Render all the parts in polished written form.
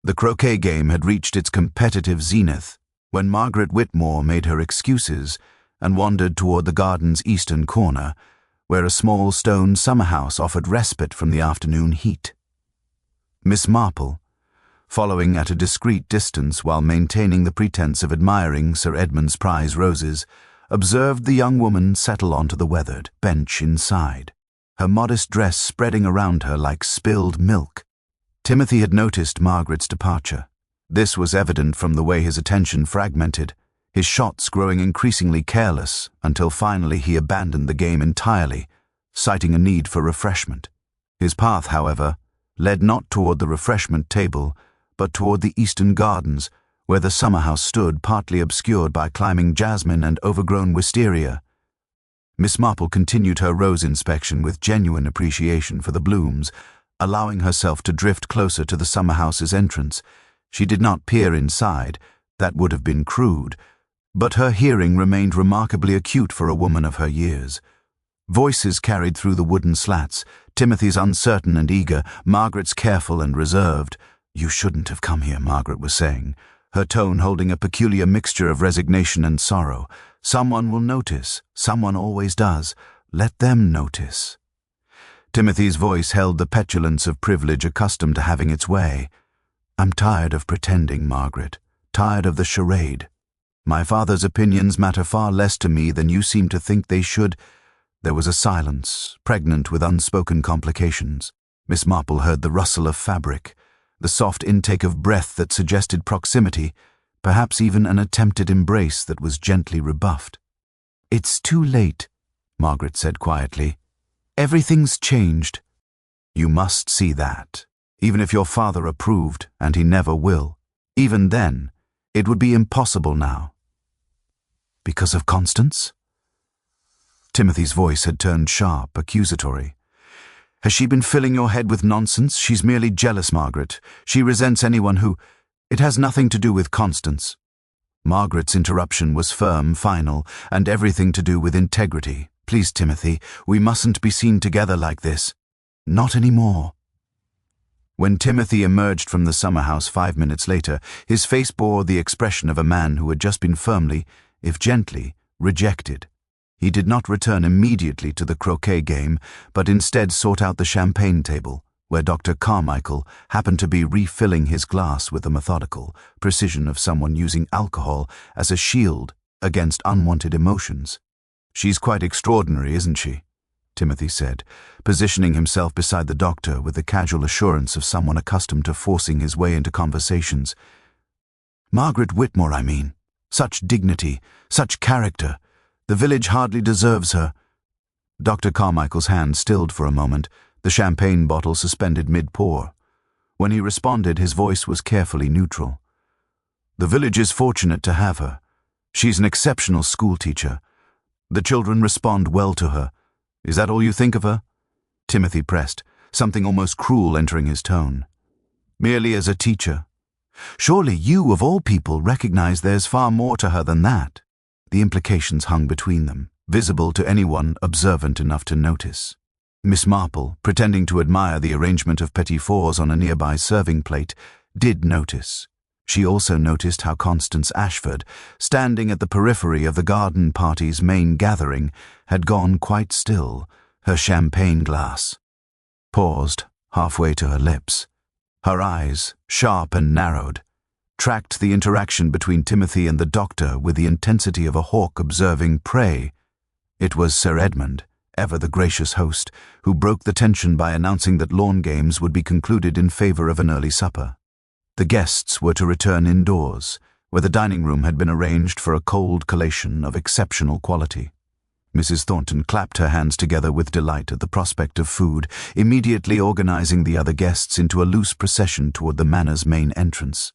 The croquet game had reached its competitive zenith when Margaret Whitmore made her excuses and wandered toward the garden's eastern corner, where a small stone summer-house offered respite from the afternoon heat. Miss Marple, following at a discreet distance while maintaining the pretense of admiring Sir Edmund's prize roses, observed the young woman settle onto the weathered bench inside, her modest dress spreading around her like spilled milk. Timothy had noticed Margaret's departure. This was evident from the way his attention fragmented, his shots growing increasingly careless until finally he abandoned the game entirely, citing a need for refreshment. His path, however, led not toward the refreshment table, but toward the eastern gardens, where the summer-house stood partly obscured by climbing jasmine and overgrown wisteria. Miss Marple continued her rose inspection with genuine appreciation for the blooms, allowing herself to drift closer to the summer-house's entrance. She did not peer inside, that would have been crude, but her hearing remained remarkably acute for a woman of her years. Voices carried through the wooden slats, Timothy's uncertain and eager, Margaret's careful and reserved. "You shouldn't have come here," Margaret was saying, her tone holding a peculiar mixture of resignation and sorrow. "Someone will notice. Someone always does. Let them notice." Timothy's voice held the petulance of privilege accustomed to having its way. "I'm tired of pretending, Margaret. Tired of the charade. My father's opinions matter far less to me than you seem to think they should." There was a silence, pregnant with unspoken complications. Miss Marple heard the rustle of fabric, the soft intake of breath that suggested proximity, perhaps even an attempted embrace that was gently rebuffed. "It's too late," Margaret said quietly. "Everything's changed." "You must see that. Even if your father approved, and he never will, even then, it would be impossible now." "Because of Constance?" Timothy's voice had turned sharp, accusatory. "Has she been filling your head with nonsense? She's merely jealous, Margaret. She resents anyone who— It has nothing to do with Constance." Margaret's interruption was firm, final, and everything to do with integrity. "Please, Timothy, we mustn't be seen together like this. Not anymore." When Timothy emerged from the summer-house 5 minutes later, his face bore the expression of a man who had just been firmly, if gently, rejected. He did not return immediately to the croquet game, but instead sought out the champagne table, where Dr. Carmichael happened to be refilling his glass with the methodical precision of someone using alcohol as a shield against unwanted emotions. "She's quite extraordinary, isn't she?" Timothy said, positioning himself beside the doctor with the casual assurance of someone accustomed to forcing his way into conversations. "Margaret Whitmore, I mean. Such dignity, such character. The village hardly deserves her." Dr. Carmichael's hand stilled for a moment, the champagne bottle suspended mid-pour. When he responded, his voice was carefully neutral. "The village is fortunate to have her. She's an exceptional schoolteacher. The children respond well to her. Is that all you think of her?" Timothy pressed, something almost cruel entering his tone. "Merely as a teacher. Surely you, of all people, recognize there's far more to her than that." The implications hung between them, visible to anyone observant enough to notice. Miss Marple, pretending to admire the arrangement of petit fours on a nearby serving plate, did notice. She also noticed how Constance Ashford, standing at the periphery of the garden party's main gathering, had gone quite still, her champagne glass paused halfway to her lips. Her eyes, sharp and narrowed, tracked the interaction between Timothy and the doctor with the intensity of a hawk observing prey. It was Sir Edmund, ever the gracious host, who broke the tension by announcing that lawn games would be concluded in favor of an early supper. The guests were to return indoors, where the dining room had been arranged for a cold collation of exceptional quality. Mrs. Thornton clapped her hands together with delight at the prospect of food, immediately organizing the other guests into a loose procession toward the manor's main entrance.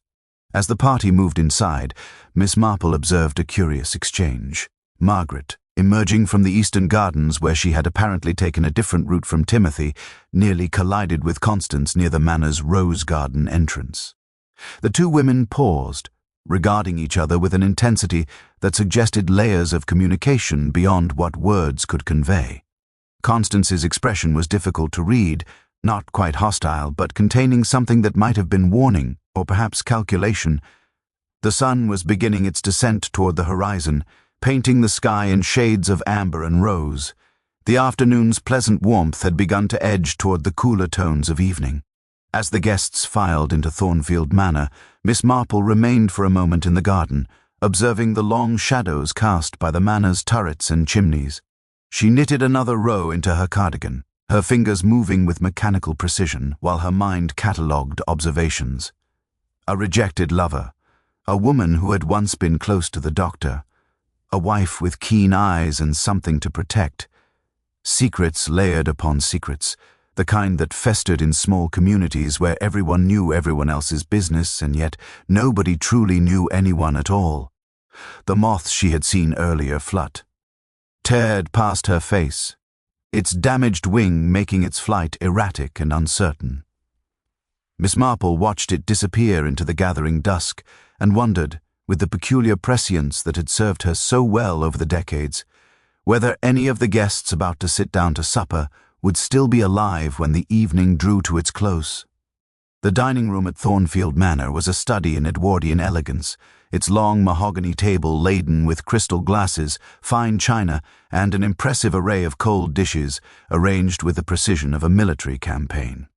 As the party moved inside, Miss Marple observed a curious exchange. Margaret, emerging from the eastern gardens where she had apparently taken a different route from Timothy, nearly collided with Constance near the manor's rose garden entrance. The two women paused, regarding each other with an intensity that suggested layers of communication beyond what words could convey. Constance's expression was difficult to read, not quite hostile, but containing something that might have been warning or perhaps calculation. The sun was beginning its descent toward the horizon, painting the sky in shades of amber and rose. The afternoon's pleasant warmth had begun to edge toward the cooler tones of evening. As the guests filed into Thornfield Manor, Miss Marple remained for a moment in the garden, observing the long shadows cast by the manor's turrets and chimneys. She knitted another row into her cardigan, her fingers moving with mechanical precision while her mind catalogued observations. A rejected lover, a woman who had once been close to the doctor, a wife with keen eyes and something to protect. Secrets layered upon secrets, the kind that festered in small communities where everyone knew everyone else's business and yet nobody truly knew anyone at all. The moth she had seen earlier teared past her face, its damaged wing making its flight erratic and uncertain. Miss Marple watched it disappear into the gathering dusk and wondered, with the peculiar prescience that had served her so well over the decades, whether any of the guests about to sit down to supper would still be alive when the evening drew to its close. The dining room at Thornfield Manor was a study in Edwardian elegance, its long mahogany table laden with crystal glasses, fine china, and an impressive array of cold dishes arranged with the precision of a military campaign.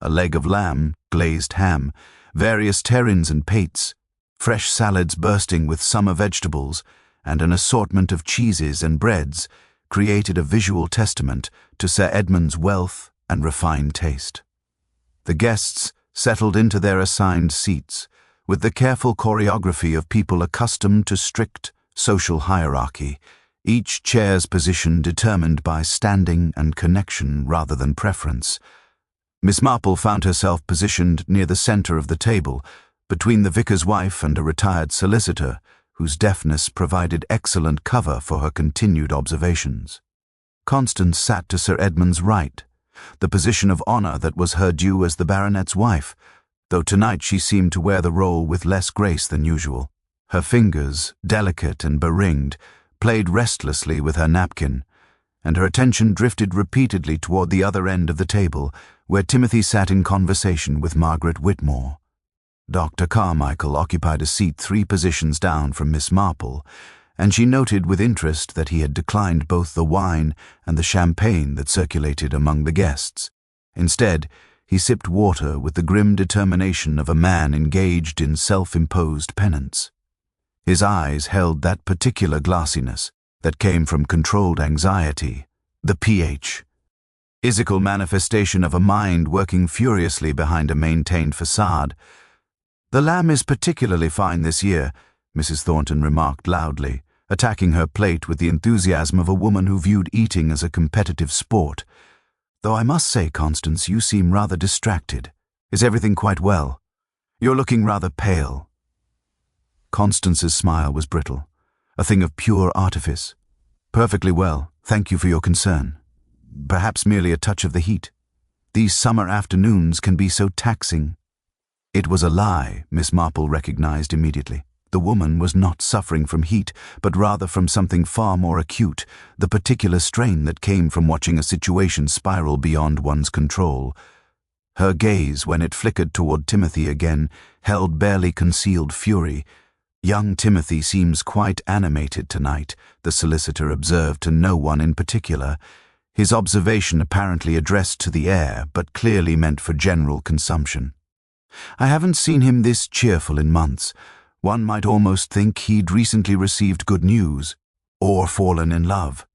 A leg of lamb, glazed ham, various terrines and pates, fresh salads bursting with summer vegetables, and an assortment of cheeses and breads created a visual testament to Sir Edmund's wealth and refined taste. The guests settled into their assigned seats, with the careful choreography of people accustomed to strict social hierarchy, each chair's position determined by standing and connection rather than preference. Miss Marple found herself positioned near the center of the table, between the vicar's wife and a retired solicitor, whose deafness provided excellent cover for her continued observations. Constance sat to Sir Edmund's right, the position of honor that was her due as the baronet's wife, though tonight she seemed to wear the role with less grace than usual. Her fingers, delicate and beringed, played restlessly with her napkin, and her attention drifted repeatedly toward the other end of the table, where Timothy sat in conversation with Margaret Whitmore. Dr. Carmichael occupied a seat 3 positions down from Miss Marple, and she noted with interest that he had declined both the wine and the champagne that circulated among the guests. Instead, he sipped water with the grim determination of a man engaged in self-imposed penance. His eyes held that particular glassiness that came from controlled anxiety, the pH, physical manifestation of a mind working furiously behind a maintained facade. "The lamb is particularly fine this year," Mrs. Thornton remarked loudly, attacking her plate with the enthusiasm of a woman who viewed eating as a competitive sport. "Though I must say, Constance, you seem rather distracted. Is everything quite well? You're looking rather pale." Constance's smile was brittle, a thing of pure artifice. "Perfectly well, thank you for your concern. Perhaps merely a touch of the heat. These summer afternoons can be so taxing." It was a lie, Miss Marple recognized immediately. The woman was not suffering from heat, but rather from something far more acute, the particular strain that came from watching a situation spiral beyond one's control. Her gaze, when it flickered toward Timothy again, held barely concealed fury. "Young Timothy seems quite animated tonight," the solicitor observed to no one in particular, his observation apparently addressed to the air, but clearly meant for general consumption. "I haven't seen him this cheerful in months. One might almost think he'd recently received good news, or fallen in love,"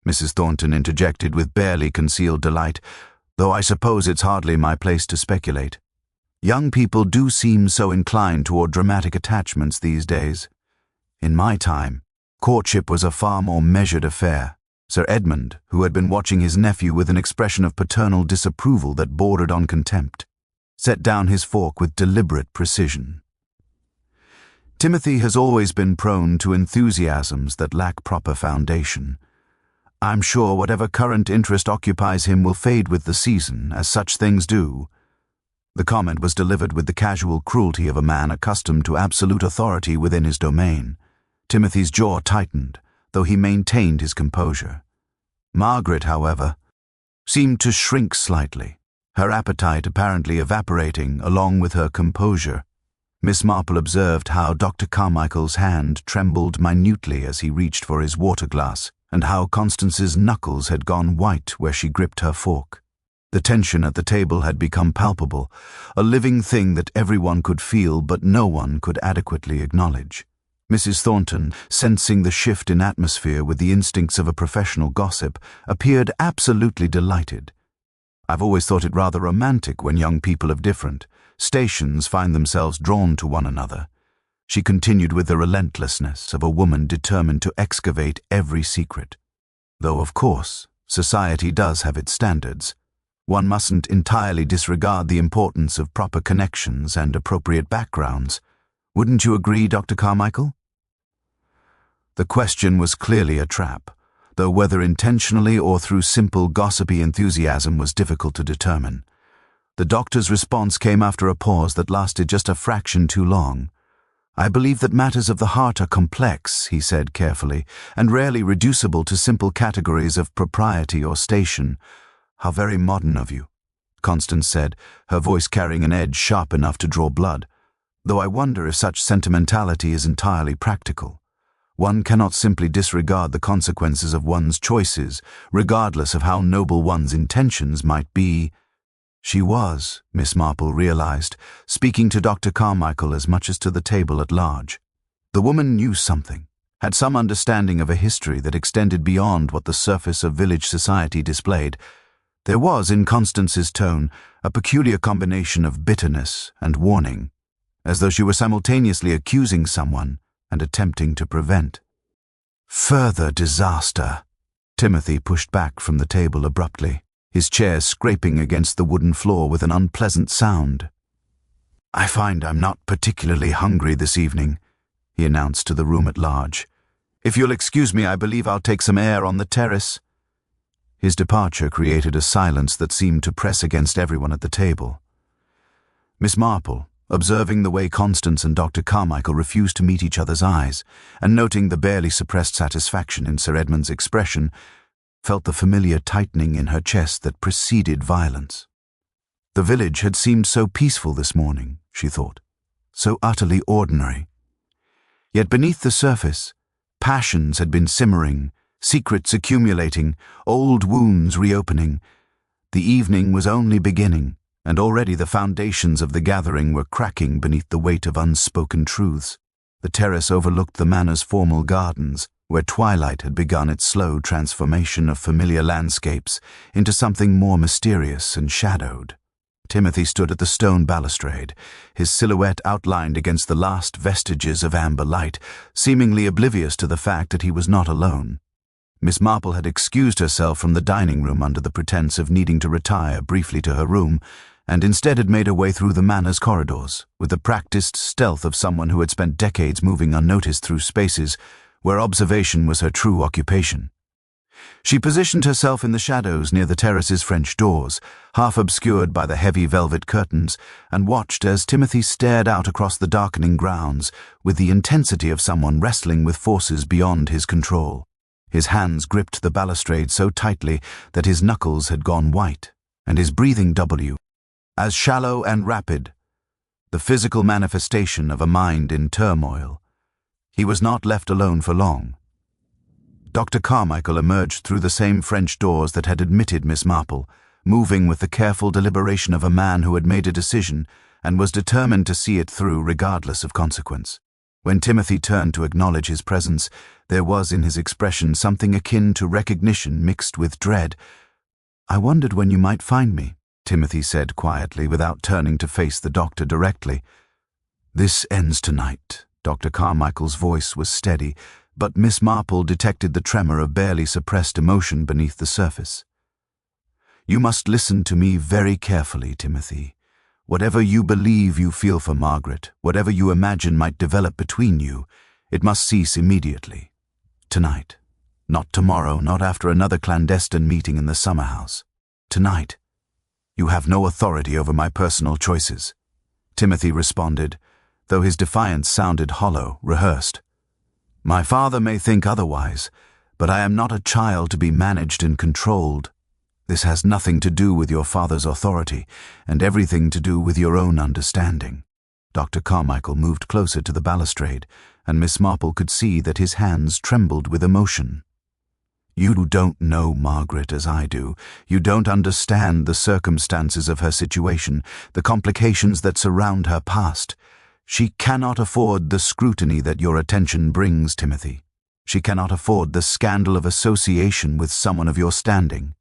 Mrs. Thornton interjected with barely concealed delight, "though I suppose it's hardly my place to speculate. Young people do seem so inclined toward dramatic attachments these days. In my time, courtship was a far more measured affair." Sir Edmund, who had been watching his nephew with an expression of paternal disapproval that bordered on contempt, set down his fork with deliberate precision. "Timothy has always been prone to enthusiasms that lack proper foundation. I'm sure whatever current interest occupies him will fade with the season, as such things do." The comment was delivered with the casual cruelty of a man accustomed to absolute authority within his domain. Timothy's jaw tightened, though he maintained his composure. Margaret, however, seemed to shrink slightly, her appetite apparently evaporating along with her composure. Miss Marple observed how Dr. Carmichael's hand trembled minutely as he reached for his water glass, and how Constance's knuckles had gone white where she gripped her fork. The tension at the table had become palpable, a living thing that everyone could feel but no one could adequately acknowledge. Mrs. Thornton, sensing the shift in atmosphere with the instincts of a professional gossip, appeared absolutely delighted. "I've always thought it rather romantic when young people of different stations find themselves drawn to one another," she continued with the relentlessness of a woman determined to excavate every secret. "Though, of course, society does have its standards. One mustn't entirely disregard the importance of proper connections and appropriate backgrounds. Wouldn't you agree, Dr. Carmichael?" The question was clearly a trap, though whether intentionally or through simple gossipy enthusiasm was difficult to determine. The doctor's response came after a pause that lasted just a fraction too long. "I believe that matters of the heart are complex," he said carefully, "and rarely reducible to simple categories of propriety or station." "How very modern of you," Constance said, her voice carrying an edge sharp enough to draw blood. "Though I wonder if such sentimentality is entirely practical. One cannot simply disregard the consequences of one's choices, regardless of how noble one's intentions might be." She was, Miss Marple realized, speaking to Dr. Carmichael as much as to the table at large. The woman knew something, had some understanding of a history that extended beyond what the surface of village society displayed. There was, in Constance's tone, a peculiar combination of bitterness and warning, as though she were simultaneously accusing someone and attempting to prevent. "Further disaster." Timothy pushed back from the table abruptly, his chair scraping against the wooden floor with an unpleasant sound. "I find I'm not particularly hungry this evening," he announced to the room at large. "If you'll excuse me, I believe I'll take some air on the terrace." His departure created a silence that seemed to press against everyone at the table. Miss Marple, observing the way Constance and Dr. Carmichael refused to meet each other's eyes, and noting the barely suppressed satisfaction in Sir Edmund's expression, felt the familiar tightening in her chest that preceded violence. The village had seemed so peaceful this morning, she thought, so utterly ordinary. Yet beneath the surface, passions had been simmering, secrets accumulating, old wounds reopening. The evening was only beginning, and already the foundations of the gathering were cracking beneath the weight of unspoken truths. The terrace overlooked the manor's formal gardens, where twilight had begun its slow transformation of familiar landscapes into something more mysterious and shadowed. Timothy stood at the stone balustrade, his silhouette outlined against the last vestiges of amber light, seemingly oblivious to the fact that he was not alone. Miss Marple had excused herself from the dining room under the pretense of needing to retire briefly to her room, and instead had made her way through the manor's corridors, with the practiced stealth of someone who had spent decades moving unnoticed through spaces where observation was her true occupation. She positioned herself in the shadows near the terrace's French doors, half obscured by the heavy velvet curtains, and watched as Timothy stared out across the darkening grounds with the intensity of someone wrestling with forces beyond his control. His hands gripped the balustrade so tightly that his knuckles had gone white, and his breathing as shallow and rapid, the physical manifestation of a mind in turmoil. He was not left alone for long. Dr. Carmichael emerged through the same French doors that had admitted Miss Marple, moving with the careful deliberation of a man who had made a decision and was determined to see it through regardless of consequence. When Timothy turned to acknowledge his presence, there was in his expression something akin to recognition mixed with dread. "I wondered when you might find me," Timothy said quietly, without turning to face the doctor directly. "This ends tonight." Dr. Carmichael's voice was steady, but Miss Marple detected the tremor of barely suppressed emotion beneath the surface. "You must listen to me very carefully, Timothy. Whatever you believe you feel for Margaret, whatever you imagine might develop between you, it must cease immediately. Tonight. Not tomorrow, not after another clandestine meeting in the summer house. Tonight. You have no authority over my personal choices." Timothy responded, though his defiance sounded hollow, rehearsed. "My father may think otherwise, but I am not a child to be managed and controlled. This has nothing to do with your father's authority, and everything to do with your own understanding." Dr. Carmichael moved closer to the balustrade, and Miss Marple could see that his hands trembled with emotion. "You don't know Margaret as I do. You don't understand the circumstances of her situation, the complications that surround her past. She cannot afford the scrutiny that your attention brings, Timothy. She cannot afford the scandal of association with someone of your standing."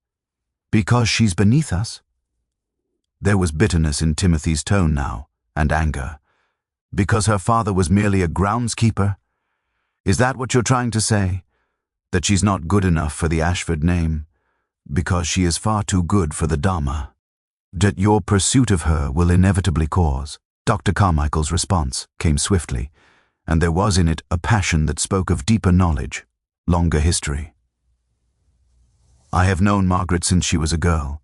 "Because she's beneath us?" There was bitterness in Timothy's tone now, and anger. "Because her father was merely a groundskeeper? Is that what you're trying to say? That she's not good enough for the Ashford name? Because she is far too good for the Dharma? That your pursuit of her will inevitably cause?" Dr. Carmichael's response came swiftly, and there was in it a passion that spoke of deeper knowledge, longer history. "I have known Margaret since she was a girl.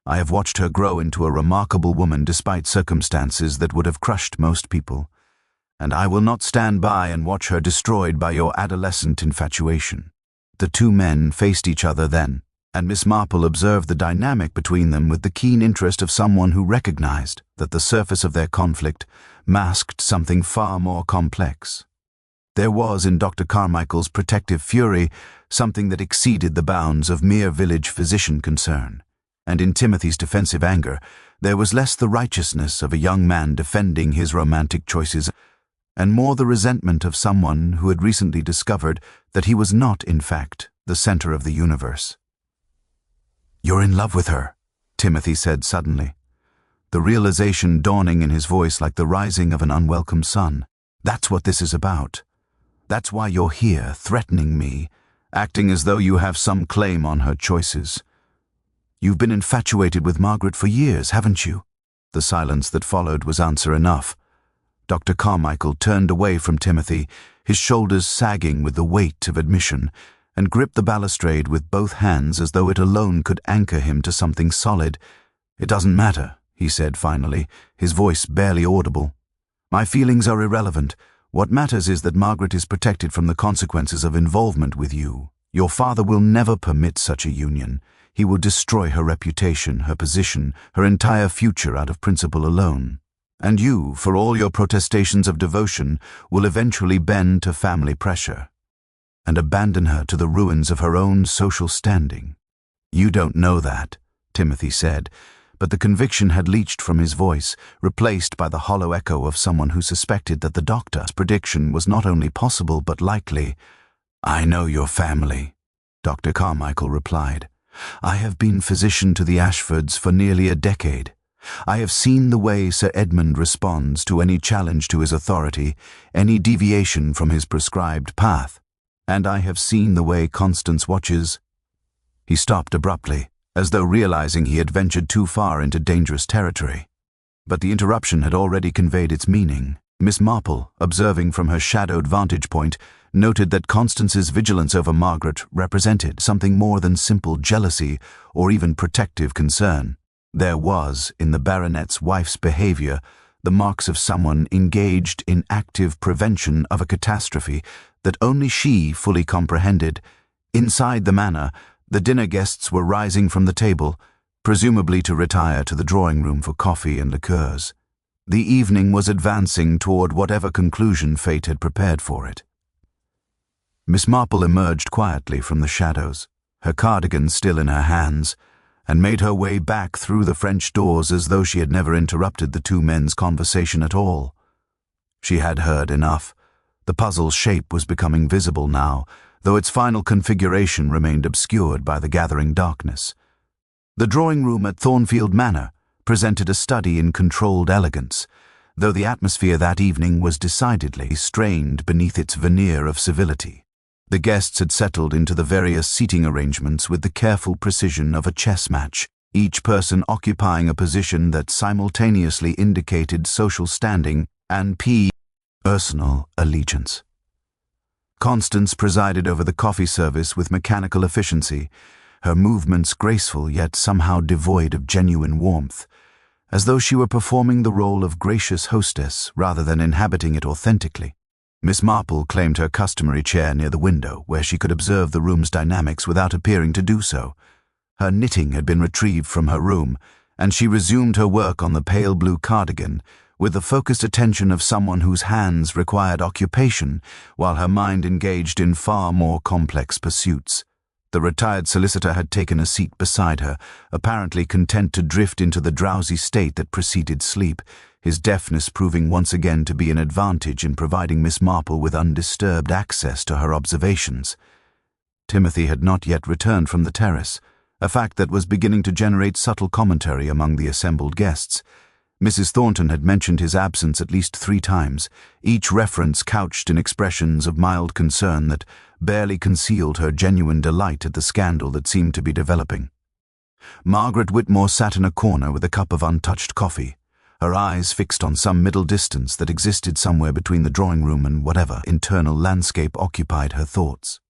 I have watched her grow into a remarkable woman despite circumstances that would have crushed most people, and I will not stand by and watch her destroyed by your adolescent infatuation." The two men faced each other then, and Miss Marple observed the dynamic between them with the keen interest of someone who recognized that the surface of their conflict masked something far more complex. There was in Dr. Carmichael's protective fury something that exceeded the bounds of mere village physician concern, and in Timothy's defensive anger there was less the righteousness of a young man defending his romantic choices, and more the resentment of someone who had recently discovered that he was not, in fact, the center of the universe. "You're in love with her," Timothy said suddenly, the realization dawning in his voice like the rising of an unwelcome sun. "That's what this is about. That's why you're here, threatening me, acting as though you have some claim on her choices. You've been infatuated with Margaret for years, haven't you?" The silence that followed was answer enough. Dr. Carmichael turned away from Timothy, his shoulders sagging with the weight of admission, and gripped the balustrade with both hands as though it alone could anchor him to something solid. "It doesn't matter," he said finally, his voice barely audible. "My feelings are irrelevant. What matters is that Margaret is protected from the consequences of involvement with you. Your father will never permit such a union. He will destroy her reputation, her position, her entire future out of principle alone. And you, for all your protestations of devotion, will eventually bend to family pressure and abandon her to the ruins of her own social standing." "You don't know that," Timothy said, but the conviction had leached from his voice, replaced by the hollow echo of someone who suspected that the doctor's prediction was not only possible but likely. "I know your family," Dr. Carmichael replied. "I have been physician to the Ashfords for nearly a decade. I have seen the way Sir Edmund responds to any challenge to his authority, any deviation from his prescribed path, and I have seen the way Constance watches—" He stopped abruptly, as though realizing he had ventured too far into dangerous territory. But the interruption had already conveyed its meaning. Miss Marple, observing from her shadowed vantage point, noted that Constance's vigilance over Margaret represented something more than simple jealousy or even protective concern. There was, in the baronet's wife's behavior, the marks of someone engaged in active prevention of a catastrophe that only she fully comprehended. Inside the manor, the dinner guests were rising from the table, presumably to retire to the drawing room for coffee and liqueurs. The evening was advancing toward whatever conclusion fate had prepared for it. Miss Marple emerged quietly from the shadows, her cardigan still in her hands, and made her way back through the French doors as though she had never interrupted the two men's conversation at all. She had heard enough. The puzzle's shape was becoming visible now, though its final configuration remained obscured by the gathering darkness. The drawing-room at Thornfield Manor presented a study in controlled elegance, though the atmosphere that evening was decidedly strained beneath its veneer of civility. The guests had settled into the various seating arrangements with the careful precision of a chess match, each person occupying a position that simultaneously indicated social standing and personal allegiance. Constance presided over the coffee service with mechanical efficiency, her movements graceful yet somehow devoid of genuine warmth, as though she were performing the role of gracious hostess rather than inhabiting it authentically. Miss Marple claimed her customary chair near the window, where she could observe the room's dynamics without appearing to do so. Her knitting had been retrieved from her room, and she resumed her work on the pale blue cardigan, with the focused attention of someone whose hands required occupation while her mind engaged in far more complex pursuits. The retired solicitor had taken a seat beside her, apparently content to drift into the drowsy state that preceded sleep, his deafness proving once again to be an advantage in providing Miss Marple with undisturbed access to her observations. Timothy had not yet returned from the terrace, a fact that was beginning to generate subtle commentary among the assembled guests. Mrs. Thornton had mentioned his absence at least 3 times, each reference couched in expressions of mild concern that barely concealed her genuine delight at the scandal that seemed to be developing. Margaret Whitmore sat in a corner with a cup of untouched coffee, her eyes fixed on some middle distance that existed somewhere between the drawing-room and whatever internal landscape occupied her thoughts.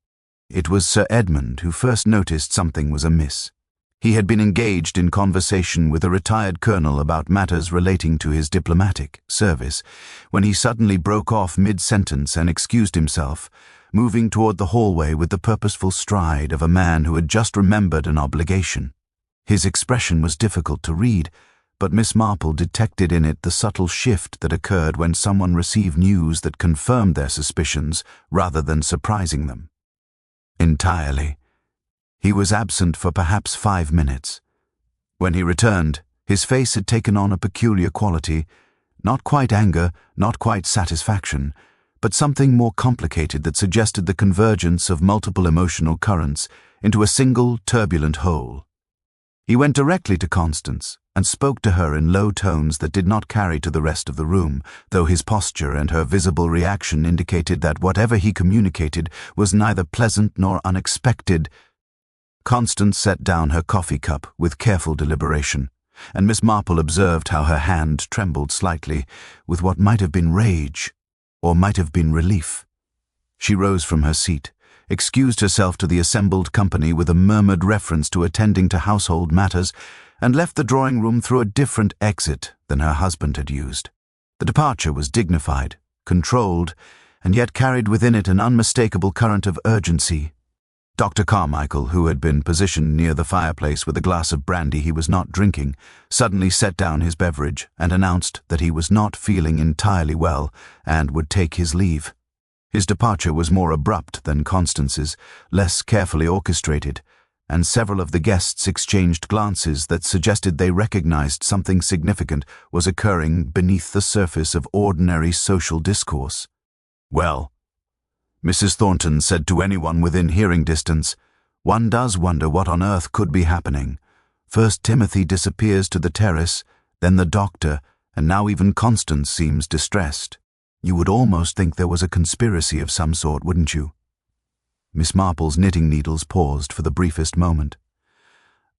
It was Sir Edmund who first noticed something was amiss. He had been engaged in conversation with a retired colonel about matters relating to his diplomatic service, when he suddenly broke off mid-sentence and excused himself, moving toward the hallway with the purposeful stride of a man who had just remembered an obligation. His expression was difficult to read, but Miss Marple detected in it the subtle shift that occurred when someone received news that confirmed their suspicions rather than surprising them. Entirely. He was absent for perhaps 5 minutes. When he returned, his face had taken on a peculiar quality, not quite anger, not quite satisfaction, but something more complicated that suggested the convergence of multiple emotional currents into a single turbulent whole. He went directly to Constance and spoke to her in low tones that did not carry to the rest of the room, though his posture and her visible reaction indicated that whatever he communicated was neither pleasant nor unexpected. Constance set down her coffee cup with careful deliberation, and Miss Marple observed how her hand trembled slightly with what might have been rage or might have been relief. She rose from her seat, excused herself to the assembled company with a murmured reference to attending to household matters, and left the drawing-room through a different exit than her husband had used. The departure was dignified, controlled, and yet carried within it an unmistakable current of urgency. Dr. Carmichael, who had been positioned near the fireplace with a glass of brandy he was not drinking, suddenly set down his beverage and announced that he was not feeling entirely well and would take his leave. His departure was more abrupt than Constance's, less carefully orchestrated, and several of the guests exchanged glances that suggested they recognized something significant was occurring beneath the surface of ordinary social discourse. "Well," Mrs. Thornton said to anyone within hearing distance, "one does wonder what on earth could be happening. First Timothy disappears to the terrace, then the doctor, and now even Constance seems distressed. You would almost think there was a conspiracy of some sort, wouldn't you?" Miss Marple's knitting needles paused for the briefest moment.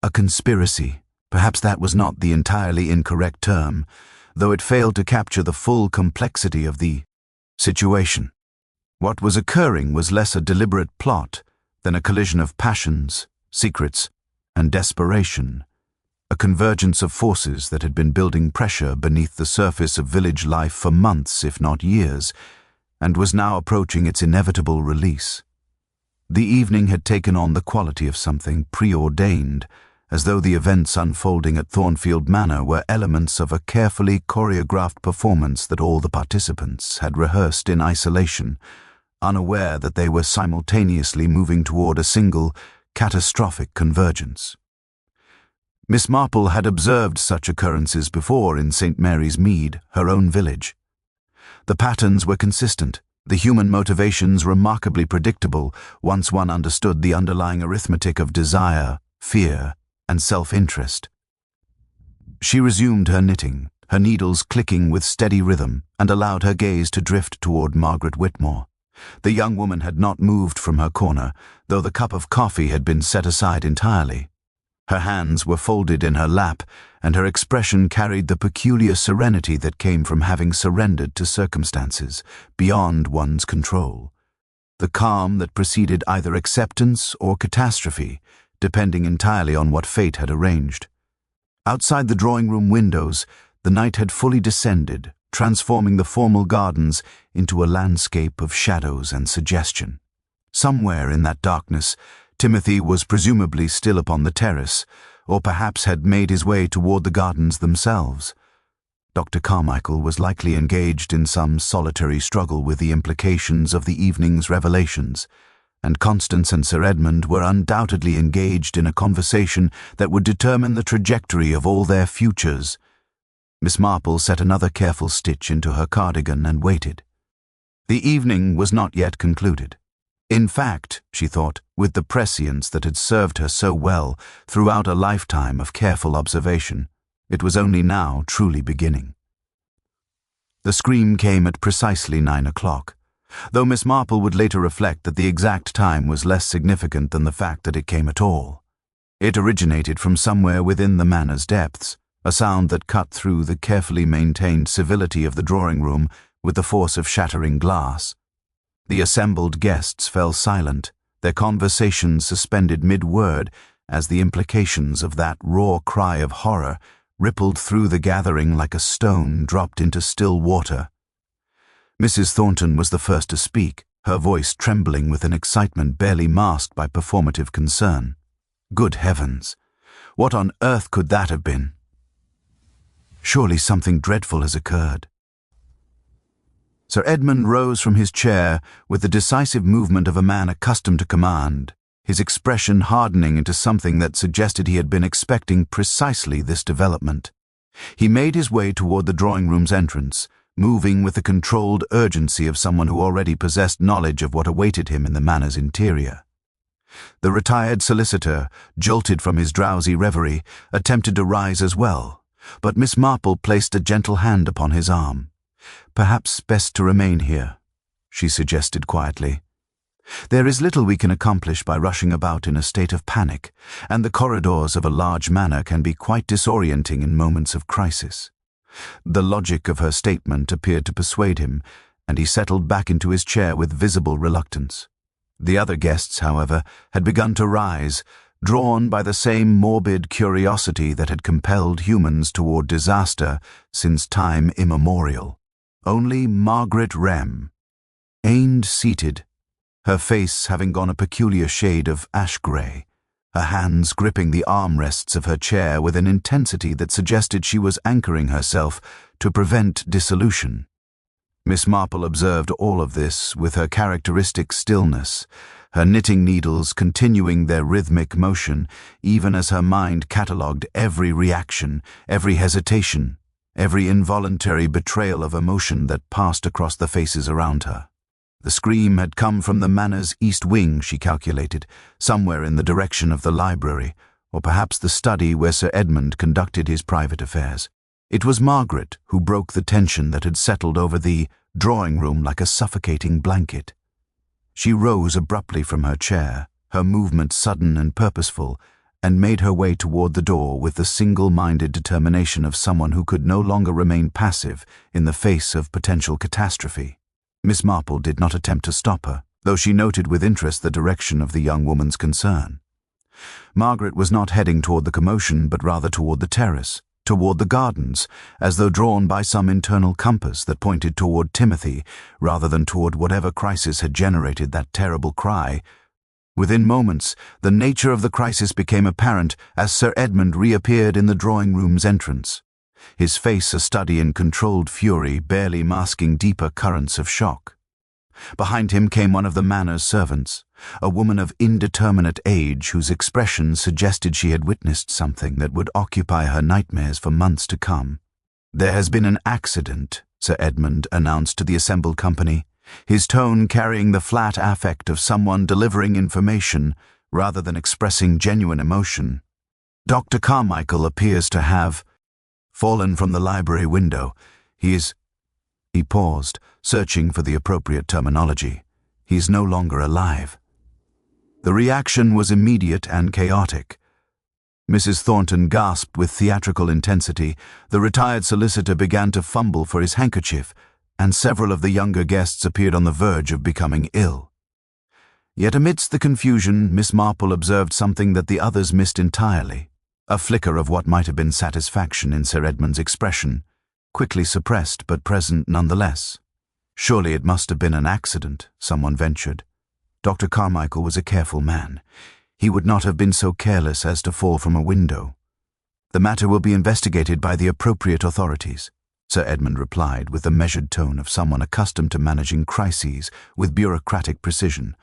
A conspiracy, perhaps that was not the entirely incorrect term, though it failed to capture the full complexity of the situation. What was occurring was less a deliberate plot than a collision of passions, secrets, and desperation, a convergence of forces that had been building pressure beneath the surface of village life for months, if not years, and was now approaching its inevitable release. The evening had taken on the quality of something preordained, as though the events unfolding at Thornfield Manor were elements of a carefully choreographed performance that all the participants had rehearsed in isolation, unaware that they were simultaneously moving toward a single, catastrophic convergence. Miss Marple had observed such occurrences before in St. Mary's Mead, her own village. The patterns were consistent, the human motivations remarkably predictable once one understood the underlying arithmetic of desire, fear, and self-interest. She resumed her knitting, her needles clicking with steady rhythm, and allowed her gaze to drift toward Margaret Whitmore. The young woman had not moved from her corner, though the cup of coffee had been set aside entirely. Her hands were folded in her lap, and her expression carried the peculiar serenity that came from having surrendered to circumstances beyond one's control. The calm that preceded either acceptance or catastrophe, depending entirely on what fate had arranged. Outside the drawing-room windows, the night had fully descended, transforming the formal gardens into a landscape of shadows and suggestion. Somewhere in that darkness, Timothy was presumably still upon the terrace, or perhaps had made his way toward the gardens themselves. Dr. Carmichael was likely engaged in some solitary struggle with the implications of the evening's revelations, and Constance and Sir Edmund were undoubtedly engaged in a conversation that would determine the trajectory of all their futures. Miss Marple set another careful stitch into her cardigan and waited. The evening was not yet concluded. In fact, she thought, with the prescience that had served her so well throughout a lifetime of careful observation, it was only now truly beginning. The scream came at precisely 9 o'clock, though Miss Marple would later reflect that the exact time was less significant than the fact that it came at all. It originated from somewhere within the manor's depths, a sound that cut through the carefully maintained civility of the drawing-room with the force of shattering glass. The assembled guests fell silent, their conversations suspended mid-word as the implications of that raw cry of horror rippled through the gathering like a stone dropped into still water. Mrs. Thornton was the first to speak, her voice trembling with an excitement barely masked by performative concern. Good heavens! What on earth could that have been? Surely something dreadful has occurred. Sir Edmund rose from his chair with the decisive movement of a man accustomed to command, his expression hardening into something that suggested he had been expecting precisely this development. He made his way toward the drawing-room's entrance, moving with the controlled urgency of someone who already possessed knowledge of what awaited him in the manor's interior. The retired solicitor, jolted from his drowsy reverie, attempted to rise as well, but Miss Marple placed a gentle hand upon his arm. "Perhaps best to remain here," she suggested quietly. "There is little we can accomplish by rushing about in a state of panic, and the corridors of a large manor can be quite disorienting in moments of crisis." The logic of her statement appeared to persuade him, and he settled back into his chair with visible reluctance. The other guests, however, had begun to rise, drawn by the same morbid curiosity that had compelled humans toward disaster since time immemorial. Only Margaret Rem remained seated, her face having gone a peculiar shade of ash-grey, her hands gripping the armrests of her chair with an intensity that suggested she was anchoring herself to prevent dissolution. Miss Marple observed all of this with her characteristic stillness, her knitting needles continuing their rhythmic motion even as her mind catalogued every reaction, every hesitation, every involuntary betrayal of emotion that passed across the faces around her. The scream had come from the manor's east wing, she calculated, somewhere in the direction of the library, or perhaps the study where Sir Edmund conducted his private affairs. It was Margaret who broke the tension that had settled over the drawing-room like a suffocating blanket. She rose abruptly from her chair, her movement sudden and purposeful, and made her way toward the door with the single-minded determination of someone who could no longer remain passive in the face of potential catastrophe. Miss Marple did not attempt to stop her, though she noted with interest the direction of the young woman's concern. Margaret was not heading toward the commotion, but rather toward the terrace, toward the gardens, as though drawn by some internal compass that pointed toward Timothy rather than toward whatever crisis had generated that terrible cry. Within moments, the nature of the crisis became apparent as Sir Edmund reappeared in the drawing-room's entrance, his face a study in controlled fury, barely masking deeper currents of shock. Behind him came one of the manor's servants, a woman of indeterminate age whose expression suggested she had witnessed something that would occupy her nightmares for months to come. "There has been an accident," Sir Edmund announced to the assembled company, his tone carrying the flat affect of someone delivering information rather than expressing genuine emotion. "Dr. Carmichael appears to have fallen from the library window. He paused, searching for the appropriate terminology. "He is no longer alive." The reaction was immediate and chaotic. Mrs. Thornton gasped with theatrical intensity, the retired solicitor began to fumble for his handkerchief, and several of the younger guests appeared on the verge of becoming ill. Yet amidst the confusion, Miss Marple observed something that the others missed entirely, a flicker of what might have been satisfaction in Sir Edmund's expression, quickly suppressed but present nonetheless. "Surely it must have been an accident," someone ventured. "Dr. Carmichael was a careful man. He would not have been so careless as to fall from a window. The matter will be investigated by the appropriate authorities." Sir Edmund replied with the measured tone of someone accustomed to managing crises with bureaucratic precision.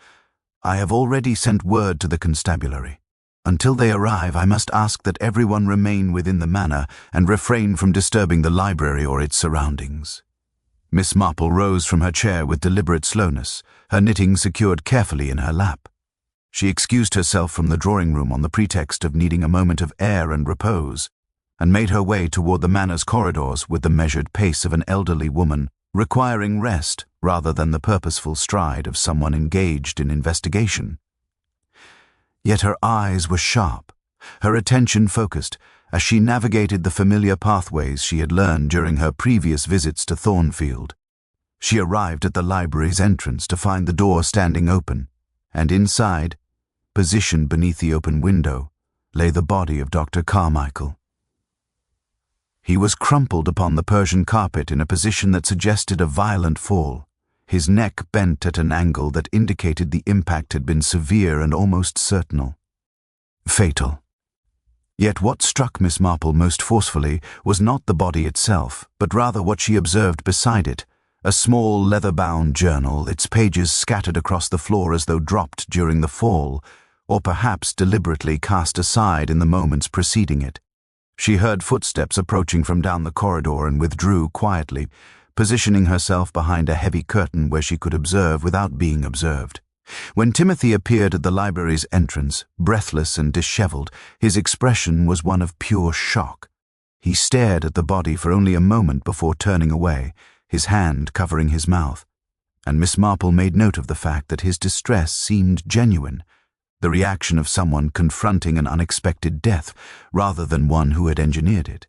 "I have already sent word to the constabulary. Until they arrive, I must ask that everyone remain within the manor and refrain from disturbing the library or its surroundings." Miss Marple rose from her chair with deliberate slowness, her knitting secured carefully in her lap. She excused herself from the drawing-room on the pretext of needing a moment of air and repose, and made her way toward the manor's corridors with the measured pace of an elderly woman requiring rest rather than the purposeful stride of someone engaged in investigation. Yet her eyes were sharp, her attention focused, as she navigated the familiar pathways she had learned during her previous visits to Thornfield. She arrived at the library's entrance to find the door standing open, and inside, positioned beneath the open window, lay the body of Dr. Carmichael. He was crumpled upon the Persian carpet in a position that suggested a violent fall, his neck bent at an angle that indicated the impact had been severe and almost certain. Fatal. Yet what struck Miss Marple most forcefully was not the body itself, but rather what she observed beside it, a small leather-bound journal, its pages scattered across the floor as though dropped during the fall, or perhaps deliberately cast aside in the moments preceding it. She heard footsteps approaching from down the corridor and withdrew quietly, positioning herself behind a heavy curtain where she could observe without being observed. When Timothy appeared at the library's entrance, breathless and disheveled, his expression was one of pure shock. He stared at the body for only a moment before turning away, his hand covering his mouth, and Miss Marple made note of the fact that his distress seemed genuine, the reaction of someone confronting an unexpected death rather than one who had engineered it.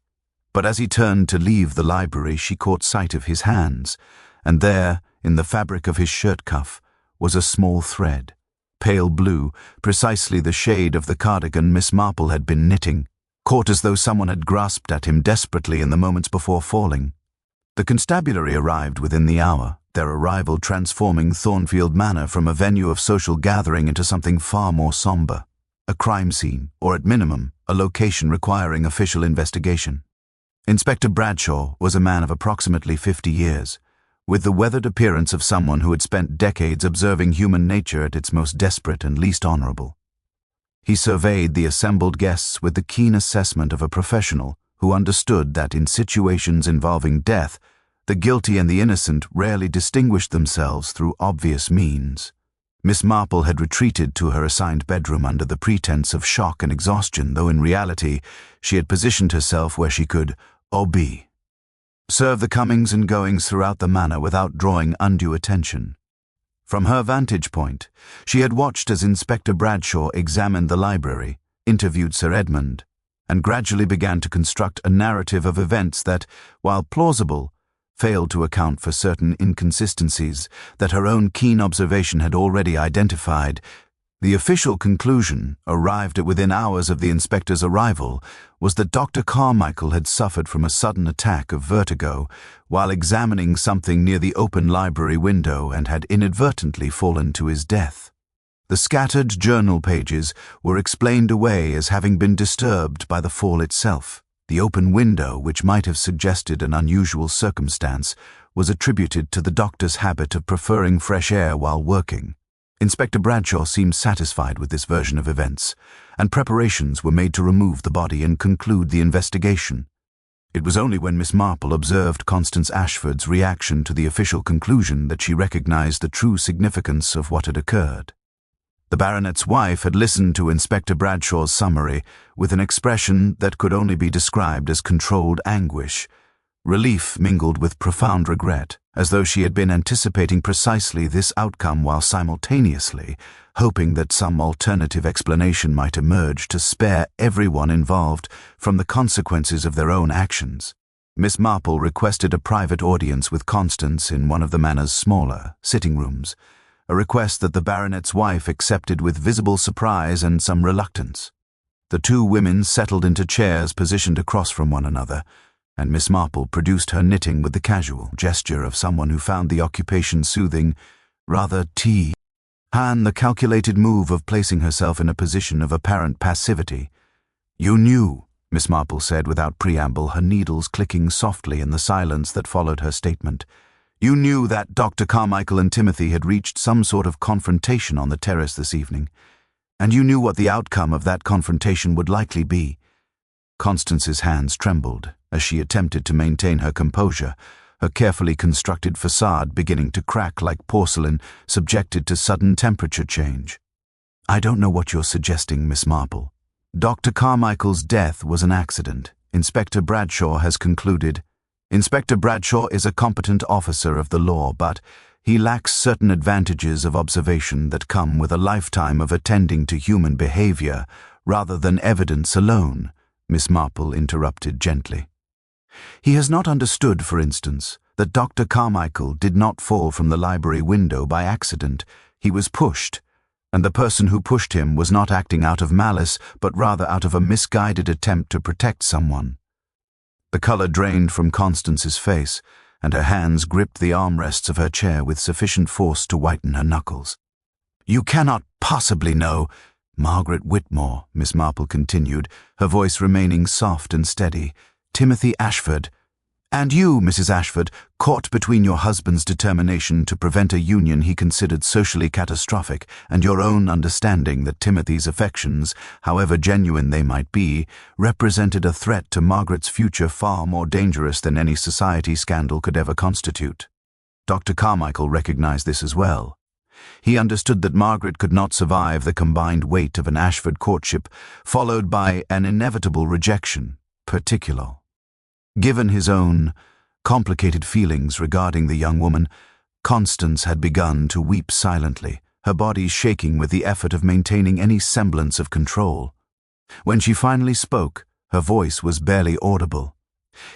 But as he turned to leave the library, she caught sight of his hands, and there, in the fabric of his shirt cuff, was a small thread, pale blue, precisely the shade of the cardigan Miss Marple had been knitting, caught as though someone had grasped at him desperately in the moments before falling. The constabulary arrived within the hour, their arrival transforming Thornfield Manor from a venue of social gathering into something far more somber, a crime scene, or at minimum, a location requiring official investigation. Inspector Bradshaw was a man of approximately 50 years, with the weathered appearance of someone who had spent decades observing human nature at its most desperate and least honorable. He surveyed the assembled guests with the keen assessment of a professional who understood that in situations involving death, the guilty and the innocent rarely distinguished themselves through obvious means. Miss Marple had retreated to her assigned bedroom under the pretense of shock and exhaustion, though in reality she had positioned herself where she could serve the comings and goings throughout the manor without drawing undue attention. From her vantage point, she had watched as Inspector Bradshaw examined the library, interviewed Sir Edmund, and gradually began to construct a narrative of events that, while plausible, failed to account for certain inconsistencies that her own keen observation had already identified. The official conclusion, arrived at within hours of the inspector's arrival, was that Dr. Carmichael had suffered from a sudden attack of vertigo while examining something near the open library window and had inadvertently fallen to his death. The scattered journal pages were explained away as having been disturbed by the fall itself. The open window, which might have suggested an unusual circumstance, was attributed to the doctor's habit of preferring fresh air while working. Inspector Bradshaw seemed satisfied with this version of events, and preparations were made to remove the body and conclude the investigation. It was only when Miss Marple observed Constance Ashford's reaction to the official conclusion that she recognized the true significance of what had occurred. The baronet's wife had listened to Inspector Bradshaw's summary with an expression that could only be described as controlled anguish, relief mingled with profound regret, as though she had been anticipating precisely this outcome while simultaneously hoping that some alternative explanation might emerge to spare everyone involved from the consequences of their own actions. Miss Marple requested a private audience with Constance in one of the manor's smaller sitting rooms, a request that the baronet's wife accepted with visible surprise and some reluctance. The two women settled into chairs positioned across from one another, and Miss Marple produced her knitting with the casual gesture of someone who found the occupation soothing, rather the calculated move of placing herself in a position of apparent passivity. "You knew," Miss Marple said without preamble, her needles clicking softly in the silence that followed her statement. "You knew that Dr. Carmichael and Timothy had reached some sort of confrontation on the terrace this evening, and you knew what the outcome of that confrontation would likely be." Constance's hands trembled as she attempted to maintain her composure, her carefully constructed facade beginning to crack like porcelain subjected to sudden temperature change. "I don't know what you're suggesting, Miss Marple. Dr. Carmichael's death was an accident. Inspector Bradshaw has concluded. Inspector Bradshaw is a competent officer of the law, but he lacks certain advantages of observation that come with a lifetime of attending to human behavior rather than evidence alone," Miss Marple interrupted gently. "He has not understood, for instance, that Dr. Carmichael did not fall from the library window by accident. He was pushed, and the person who pushed him was not acting out of malice, but rather out of a misguided attempt to protect someone." The color drained from Constance's face, and her hands gripped the armrests of her chair with sufficient force to whiten her knuckles. "You cannot possibly know—" "Margaret Whitmore," Miss Marple continued, her voice remaining soft and steady. "Timothy Ashford. And you, Mrs. Ashford, caught between your husband's determination to prevent a union he considered socially catastrophic and your own understanding that Timothy's affections, however genuine they might be, represented a threat to Margaret's future far more dangerous than any society scandal could ever constitute. Dr. Carmichael recognized this as well. He understood that Margaret could not survive the combined weight of an Ashford courtship, followed by an inevitable rejection, particular. Given his own complicated feelings regarding the young woman, Constance had begun to weep silently, her body shaking with the effort of maintaining any semblance of control. When she finally spoke, her voice was barely audible.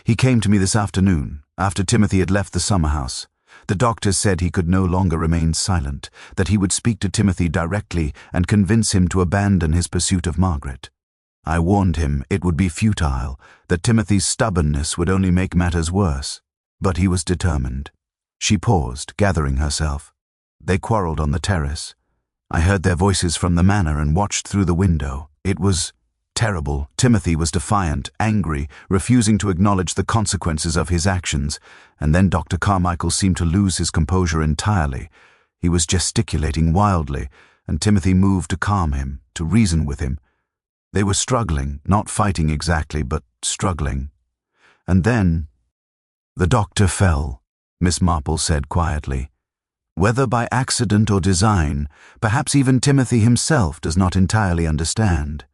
"He came to me this afternoon, after Timothy had left the summer house. The doctor said he could no longer remain silent, that he would speak to Timothy directly and convince him to abandon his pursuit of Margaret. I warned him it would be futile, that Timothy's stubbornness would only make matters worse, but he was determined." She paused, gathering herself. "They quarreled on the terrace. I heard their voices from the manor and watched through the window. It was terrible. Timothy was defiant, angry, refusing to acknowledge the consequences of his actions, and then Dr. Carmichael seemed to lose his composure entirely. He was gesticulating wildly, and Timothy moved to calm him, to reason with him. They were struggling, not fighting exactly, but struggling. And then the doctor fell," Miss Marple said quietly. "Whether by accident or design, perhaps even Timothy himself does not entirely understand.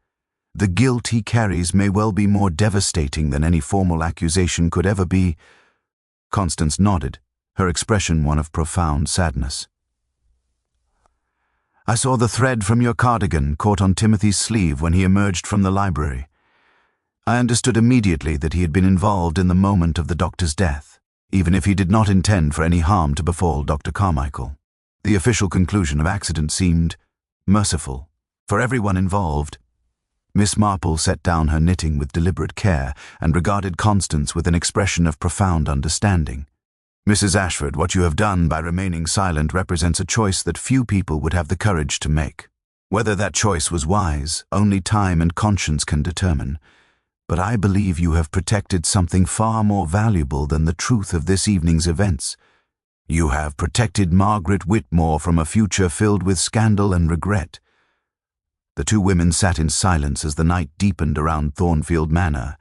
The guilt he carries may well be more devastating than any formal accusation could ever be." Constance nodded, her expression one of profound sadness. "I saw the thread from your cardigan caught on Timothy's sleeve when he emerged from the library. I understood immediately that he had been involved in the moment of the doctor's death, even if he did not intend for any harm to befall Dr. Carmichael. The official conclusion of accident seemed merciful for everyone involved." Miss Marple set down her knitting with deliberate care and regarded Constance with an expression of profound understanding. "Mrs. Ashford, what you have done by remaining silent represents a choice that few people would have the courage to make. Whether that choice was wise, only time and conscience can determine. But I believe you have protected something far more valuable than the truth of this evening's events. You have protected Margaret Whitmore from a future filled with scandal and regret." The two women sat in silence as the night deepened around Thornfield Manor,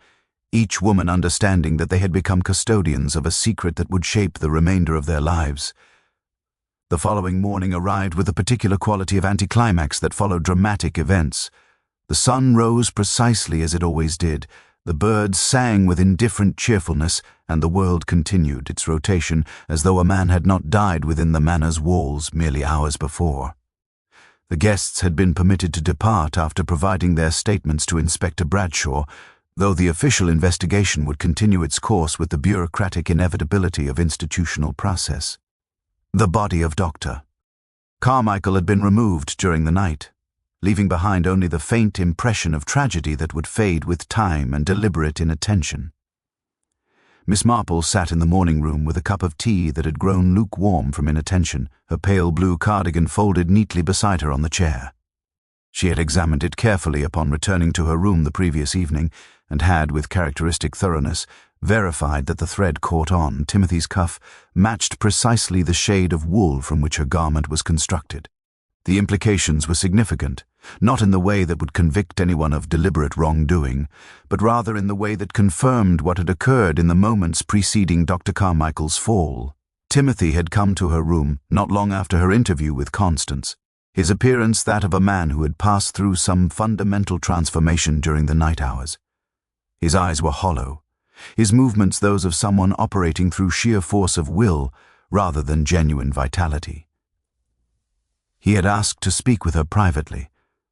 each woman understanding that they had become custodians of a secret that would shape the remainder of their lives. The following morning arrived with a particular quality of anticlimax that followed dramatic events. The sun rose precisely as it always did, the birds sang with indifferent cheerfulness, and the world continued its rotation as though a man had not died within the manor's walls merely hours before. The guests had been permitted to depart after providing their statements to Inspector Bradshaw, though the official investigation would continue its course with the bureaucratic inevitability of institutional process. The body of Dr. Carmichael had been removed during the night, leaving behind only the faint impression of tragedy that would fade with time and deliberate inattention. Miss Marple sat in the morning room with a cup of tea that had grown lukewarm from inattention, her pale blue cardigan folded neatly beside her on the chair. She had examined it carefully upon returning to her room the previous evening, and had, with characteristic thoroughness, verified that the thread caught on Timothy's cuff matched precisely the shade of wool from which her garment was constructed. The implications were significant, not in the way that would convict anyone of deliberate wrongdoing, but rather in the way that confirmed what had occurred in the moments preceding Dr. Carmichael's fall. Timothy had come to her room not long after her interview with Constance, his appearance that of a man who had passed through some fundamental transformation during the night hours. His eyes were hollow, his movements those of someone operating through sheer force of will rather than genuine vitality. He had asked to speak with her privately,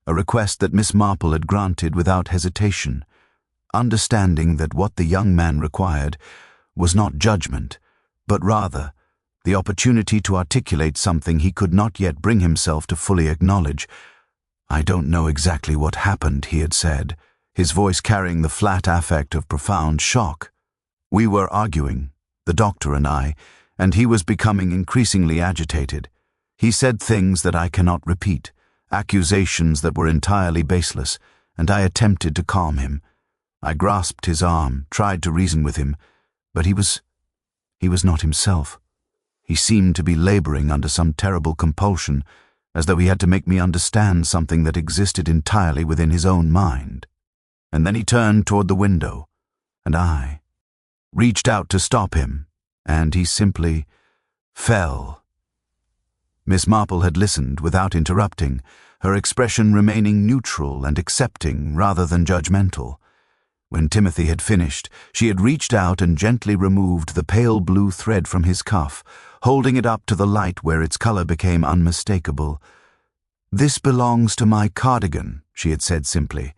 a request that Miss Marple had granted without hesitation, understanding that what the young man required was not judgment, but rather the opportunity to articulate something he could not yet bring himself to fully acknowledge. "I don't know exactly what happened," he had said, his voice carrying the flat affect of profound shock. "We were arguing, the doctor and I, and he was becoming increasingly agitated. He said things that I cannot repeat, accusations that were entirely baseless, and I attempted to calm him. I grasped his arm, tried to reason with him, but he was not himself. He seemed to be laboring under some terrible compulsion, as though he had to make me understand something that existed entirely within his own mind. And then he turned toward the window, and I reached out to stop him, and he simply fell." Miss Marple had listened without interrupting, her expression remaining neutral and accepting rather than judgmental. When Timothy had finished, she had reached out and gently removed the pale blue thread from his cuff, holding it up to the light where its color became unmistakable. "This belongs to my cardigan," she had said simply,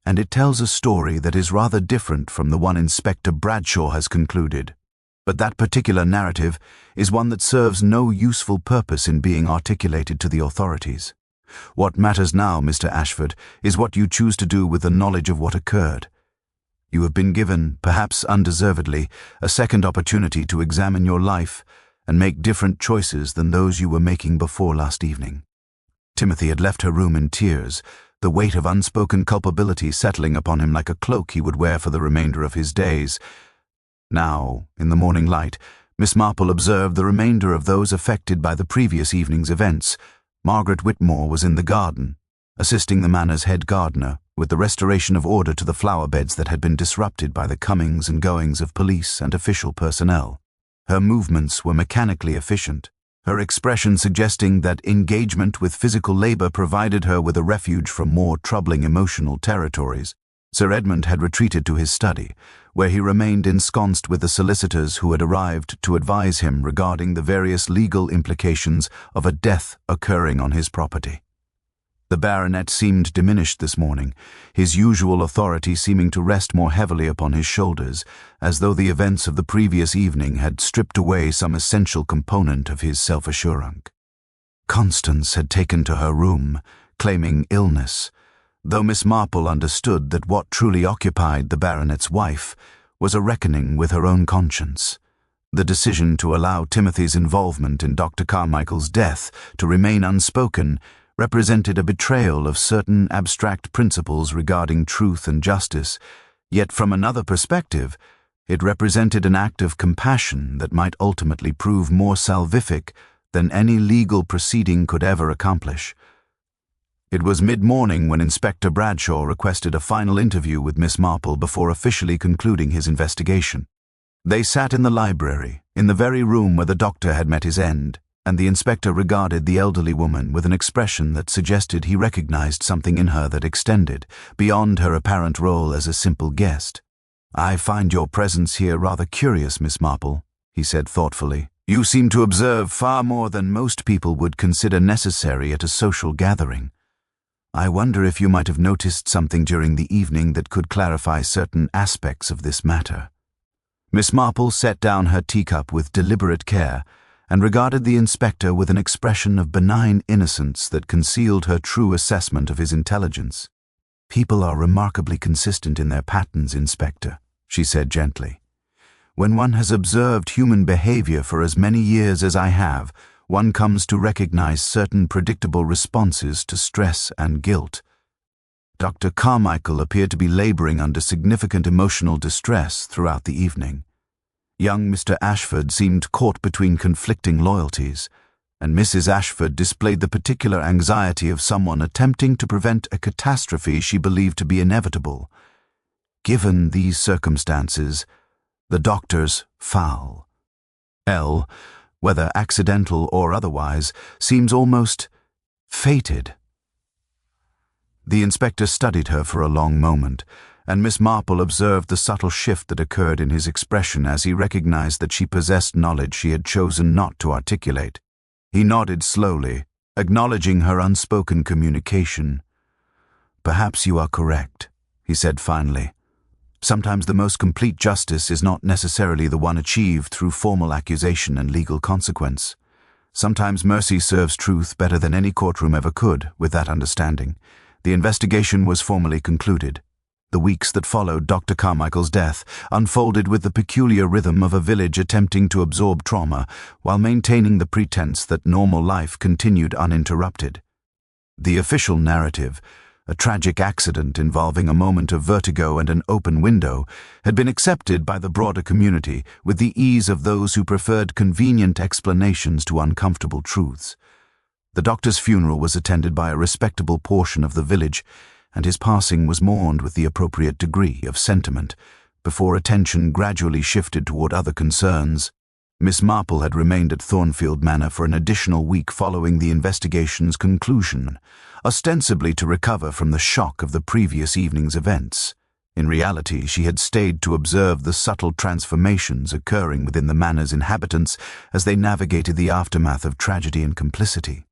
"and it tells a story that is rather different from the one Inspector Bradshaw has concluded. But that particular narrative is one that serves no useful purpose in being articulated to the authorities. What matters now, Mr. Ashford, is what you choose to do with the knowledge of what occurred. You have been given, perhaps undeservedly, a second opportunity to examine your life and make different choices than those you were making before last evening." Timothy had left her room in tears, the weight of unspoken culpability settling upon him like a cloak he would wear for the remainder of his days. Now, in the morning light, Miss Marple observed the remainder of those affected by the previous evening's events. Margaret Whitmore was in the garden, assisting the manor's head gardener with the restoration of order to the flower beds that had been disrupted by the comings and goings of police and official personnel. Her movements were mechanically efficient, her expression suggesting that engagement with physical labor provided her with a refuge from more troubling emotional territories. Sir Edmund had retreated to his study, where he remained ensconced with the solicitors who had arrived to advise him regarding the various legal implications of a death occurring on his property. The baronet seemed diminished this morning, his usual authority seeming to rest more heavily upon his shoulders, as though the events of the previous evening had stripped away some essential component of his self-assurance. Constance had taken to her room, claiming illness, though Miss Marple understood that what truly occupied the baronet's wife was a reckoning with her own conscience. The decision to allow Timothy's involvement in Dr. Carmichael's death to remain unspoken represented a betrayal of certain abstract principles regarding truth and justice, yet from another perspective, it represented an act of compassion that might ultimately prove more salvific than any legal proceeding could ever accomplish. It was mid-morning when Inspector Bradshaw requested a final interview with Miss Marple before officially concluding his investigation. They sat in the library, in the very room where the doctor had met his end, and the inspector regarded the elderly woman with an expression that suggested he recognized something in her that extended beyond her apparent role as a simple guest. "I find your presence here rather curious, Miss Marple," he said thoughtfully. "You seem to observe far more than most people would consider necessary at a social gathering. I wonder if you might have noticed something during the evening that could clarify certain aspects of this matter." Miss Marple set down her teacup with deliberate care and regarded the inspector with an expression of benign innocence that concealed her true assessment of his intelligence. "People are remarkably consistent in their patterns, Inspector," she said gently. "When one has observed human behavior for as many years as I have, one comes to recognize certain predictable responses to stress and guilt. Dr. Carmichael appeared to be laboring under significant emotional distress throughout the evening. Young Mr. Ashford seemed caught between conflicting loyalties, and Mrs. Ashford displayed the particular anxiety of someone attempting to prevent a catastrophe she believed to be inevitable. Given these circumstances, the doctor's foul L, whether accidental or otherwise, seems almost fated. The inspector studied her for a long moment, and Miss Marple observed the subtle shift that occurred in his expression as he recognized that she possessed knowledge she had chosen not to articulate. He nodded slowly, acknowledging her unspoken communication. "Perhaps you are correct," he said finally. "Sometimes the most complete justice is not necessarily the one achieved through formal accusation and legal consequence. Sometimes mercy serves truth better than any courtroom ever could. With that understanding, the investigation was formally concluded. The weeks that followed Dr. Carmichael's death unfolded with the peculiar rhythm of a village attempting to absorb trauma while maintaining the pretense that normal life continued uninterrupted. The official narrative, a tragic accident involving a moment of vertigo and an open window, had been accepted by the broader community with the ease of those who preferred convenient explanations to uncomfortable truths. The doctor's funeral was attended by a respectable portion of the village, and his passing was mourned with the appropriate degree of sentiment, before attention gradually shifted toward other concerns. Miss Marple had remained at Thornfield Manor for an additional week following the investigation's conclusion, ostensibly to recover from the shock of the previous evening's events. In reality, she had stayed to observe the subtle transformations occurring within the manor's inhabitants as they navigated the aftermath of tragedy and complicity.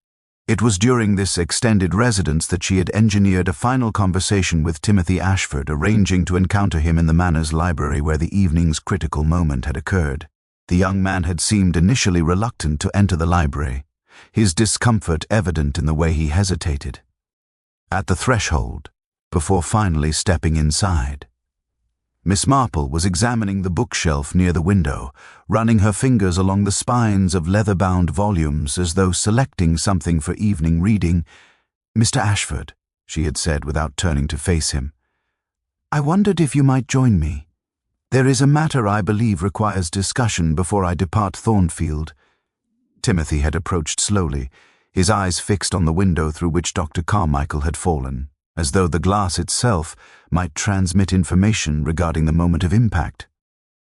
It was during this extended residence that she had engineered a final conversation with Timothy Ashford, arranging to encounter him in the manor's library where the evening's critical moment had occurred. The young man had seemed initially reluctant to enter the library, his discomfort evident in the way he hesitated at the threshold before finally stepping inside. Miss Marple was examining the bookshelf near the window, running her fingers along the spines of leather-bound volumes as though selecting something for evening reading. "Mr. Ashford," she had said without turning to face him, "I wondered if you might join me. There is a matter I believe requires discussion before I depart Thornfield." Timothy had approached slowly, his eyes fixed on the window through which Dr. Carmichael had fallen, as though the glass itself might transmit information regarding the moment of impact.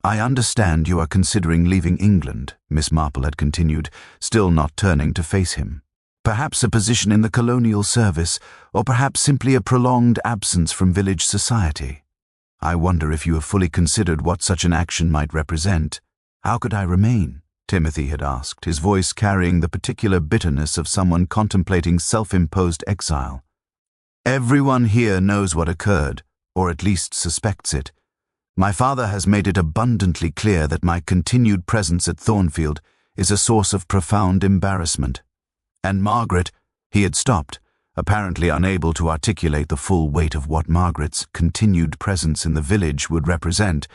"I understand you are considering leaving England," Miss Marple had continued, still not turning to face him. "Perhaps a position in the colonial service, or perhaps simply a prolonged absence from village society. I wonder if you have fully considered what such an action might represent." "How could I remain?" Timothy had asked, his voice carrying the particular bitterness of someone contemplating self-imposed exile. "Everyone here knows what occurred, or at least suspects it. My father has made it abundantly clear that my continued presence at Thornfield is a source of profound embarrassment. And Margaret—" He had stopped, apparently unable to articulate the full weight of what Margaret's continued presence in the village would represent.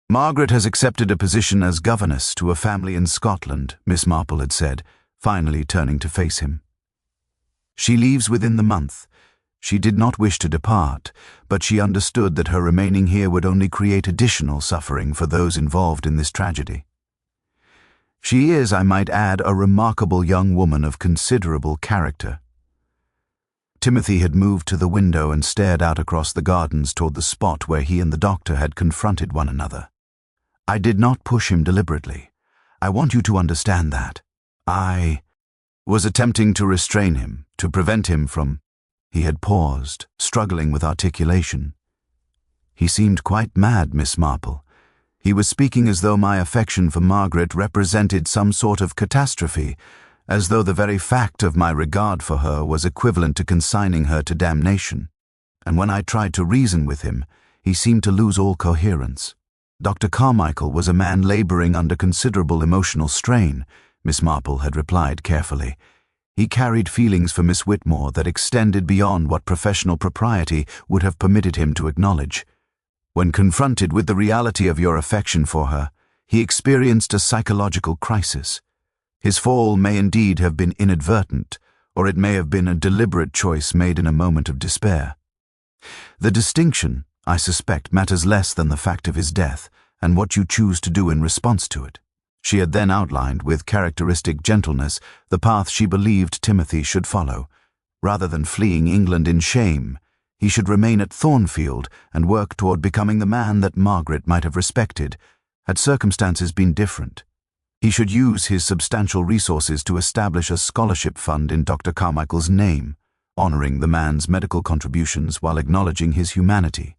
"Margaret has accepted a position as governess to a family in Scotland," Miss Marple had said, finally turning to face him. "She leaves within the month. She did not wish to depart, but she understood that her remaining here would only create additional suffering for those involved in this tragedy. She is, I might add, a remarkable young woman of considerable character." Timothy had moved to the window and stared out across the gardens toward the spot where he and the doctor had confronted one another. "I did not push him deliberately. I want you to understand that. I was attempting to restrain him, to prevent him from—" He had paused, struggling with articulation. "He seemed quite mad, Miss Marple. He was speaking as though my affection for Margaret represented some sort of catastrophe, as though the very fact of my regard for her was equivalent to consigning her to damnation. And when I tried to reason with him, he seemed to lose all coherence. Dr. Carmichael was a man laboring under considerable emotional strain," Miss Marple had replied carefully. "He carried feelings for Miss Whitmore that extended beyond what professional propriety would have permitted him to acknowledge. When confronted with the reality of your affection for her, he experienced a psychological crisis. His fall may indeed have been inadvertent, or it may have been a deliberate choice made in a moment of despair. The distinction, I suspect, matters less than the fact of his death and what you choose to do in response to it. She had then outlined with characteristic gentleness the path she believed Timothy should follow. Rather than fleeing England in shame, he should remain at Thornfield and work toward becoming the man that Margaret might have respected, had circumstances been different. He should use his substantial resources to establish a scholarship fund in Dr. Carmichael's name, honoring the man's medical contributions while acknowledging his humanity.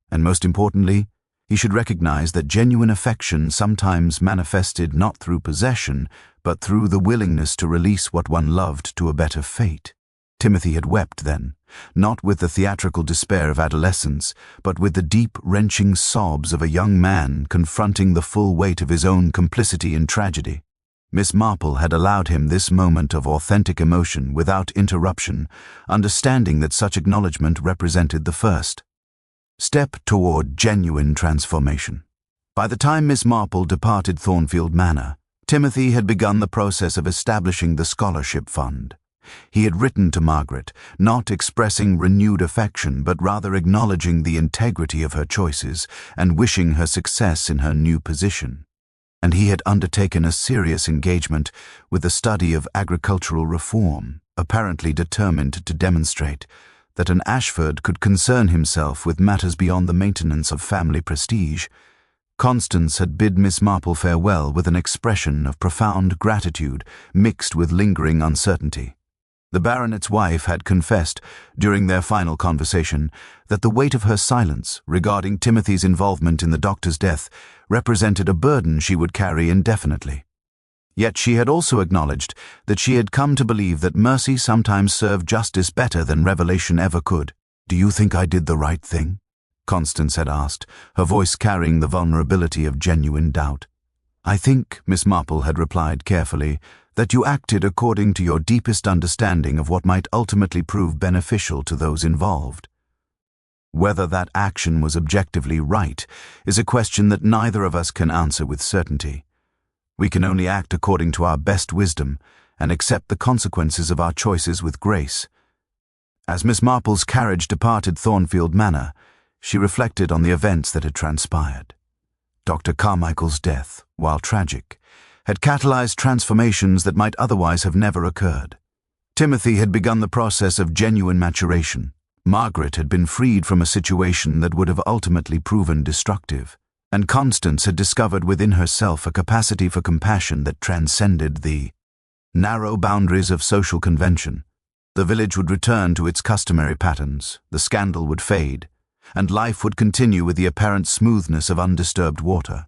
And most importantly, he should recognize that genuine affection sometimes manifested not through possession, but through the willingness to release what one loved to a better fate. Timothy had wept then, not with the theatrical despair of adolescence, but with the deep, wrenching sobs of a young man confronting the full weight of his own complicity in tragedy. Miss Marple had allowed him this moment of authentic emotion without interruption, understanding that such acknowledgement represented the first step toward genuine transformation. By the time Miss Marple departed Thornfield Manor, Timothy had begun the process of establishing the scholarship fund. He had written to Margaret, not expressing renewed affection, but rather acknowledging the integrity of her choices and wishing her success in her new position. And he had undertaken a serious engagement with the study of agricultural reform, apparently determined to demonstrate that an Ashford could concern himself with matters beyond the maintenance of family prestige. Constance had bid Miss Marple farewell with an expression of profound gratitude mixed with lingering uncertainty. The baronet's wife had confessed, during their final conversation, that the weight of her silence regarding Timothy's involvement in the doctor's death represented a burden she would carry indefinitely. Yet she had also acknowledged that she had come to believe that mercy sometimes served justice better than revelation ever could. "Do you think I did the right thing?" Constance had asked, her voice carrying the vulnerability of genuine doubt. "I think," Miss Marple had replied carefully, "that you acted according to your deepest understanding of what might ultimately prove beneficial to those involved. Whether that action was objectively right is a question that neither of us can answer with certainty. We can only act according to our best wisdom and accept the consequences of our choices with grace." As Miss Marple's carriage departed Thornfield Manor, she reflected on the events that had transpired. Dr. Carmichael's death, while tragic, had catalyzed transformations that might otherwise have never occurred. Timothy had begun the process of genuine maturation. Margaret had been freed from a situation that would have ultimately proven destructive. And Constance had discovered within herself a capacity for compassion that transcended the narrow boundaries of social convention. The village would return to its customary patterns, the scandal would fade, and life would continue with the apparent smoothness of undisturbed water.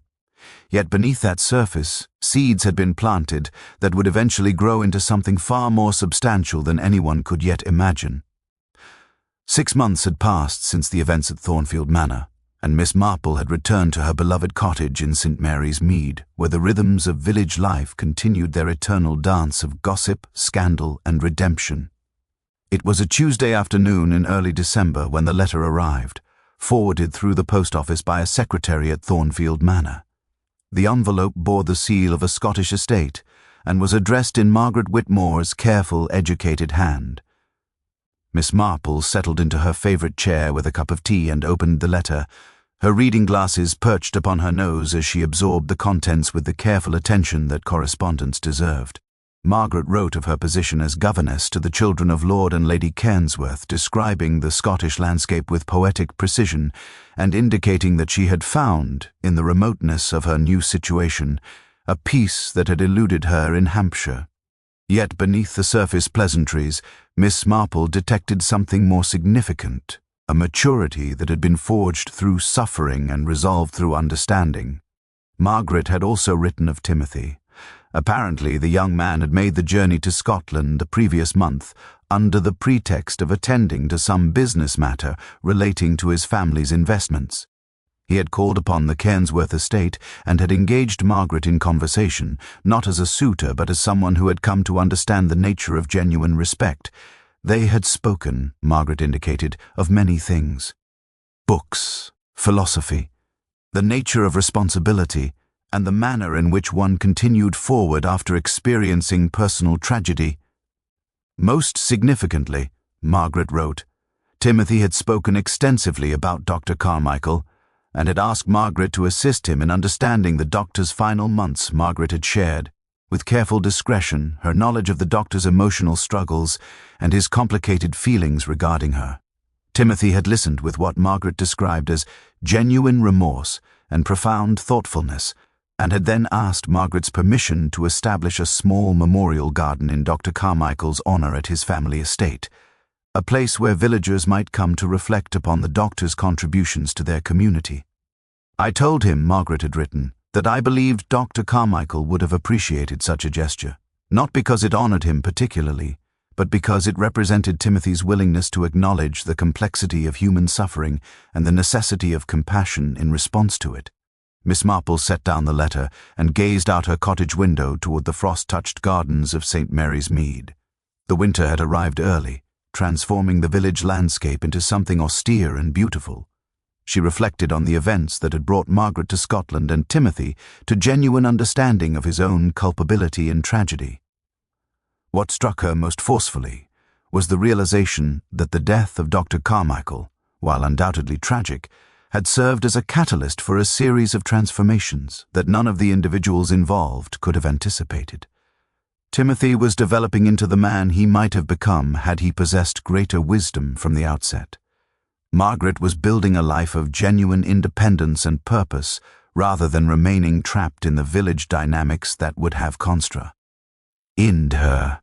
Yet beneath that surface, seeds had been planted that would eventually grow into something far more substantial than anyone could yet imagine. 6 months had passed since the events at Thornfield Manor, and Miss Marple had returned to her beloved cottage in St. Mary's Mead, where the rhythms of village life continued their eternal dance of gossip, scandal, and redemption. It was a Tuesday afternoon in early December when the letter arrived, forwarded through the post office by a secretary at Thornfield Manor. The envelope bore the seal of a Scottish estate and was addressed in Margaret Whitmore's careful, educated hand. Miss Marple settled into her favorite chair with a cup of tea and opened the letter, her reading glasses perched upon her nose as she absorbed the contents with the careful attention that correspondence deserved. Margaret wrote of her position as governess to the children of Lord and Lady Cairnsworth, describing the Scottish landscape with poetic precision and indicating that she had found, in the remoteness of her new situation, a peace that had eluded her in Hampshire. Yet beneath the surface pleasantries, Miss Marple detected something more significant, a maturity that had been forged through suffering and resolved through understanding. Margaret had also written of Timothy. Apparently, the young man had made the journey to Scotland the previous month under the pretext of attending to some business matter relating to his family's investments. He had called upon the Cairnsworth estate and had engaged Margaret in conversation, not as a suitor but as someone who had come to understand the nature of genuine respect. They had spoken, Margaret indicated, of many things. Books, philosophy, the nature of responsibility, and the manner in which one continued forward after experiencing personal tragedy. Most significantly, Margaret wrote, Timothy had spoken extensively about Dr. Carmichael and had asked Margaret to assist him in understanding the doctor's final months. Margaret had shared, with careful discretion, her knowledge of the doctor's emotional struggles and his complicated feelings regarding her. Timothy had listened with what Margaret described as genuine remorse and profound thoughtfulness, and had then asked Margaret's permission to establish a small memorial garden in Dr. Carmichael's honor at his family estate, a place where villagers might come to reflect upon the doctor's contributions to their community. "I told him," Margaret had written, "that I believed Dr. Carmichael would have appreciated such a gesture, not because it honored him particularly, but because it represented Timothy's willingness to acknowledge the complexity of human suffering and the necessity of compassion in response to it." Miss Marple set down the letter and gazed out her cottage window toward the frost-touched gardens of St. Mary's Mead. The winter had arrived early, transforming the village landscape into something austere and beautiful. She reflected on the events that had brought Margaret to Scotland and Timothy to genuine understanding of his own culpability in tragedy. What struck her most forcefully was the realization that the death of Dr. Carmichael, while undoubtedly tragic, had served as a catalyst for a series of transformations that none of the individuals involved could have anticipated. Timothy was developing into the man he might have become had he possessed greater wisdom from the outset. Margaret was building a life of genuine independence and purpose rather than remaining trapped in the village dynamics that would have constrained her.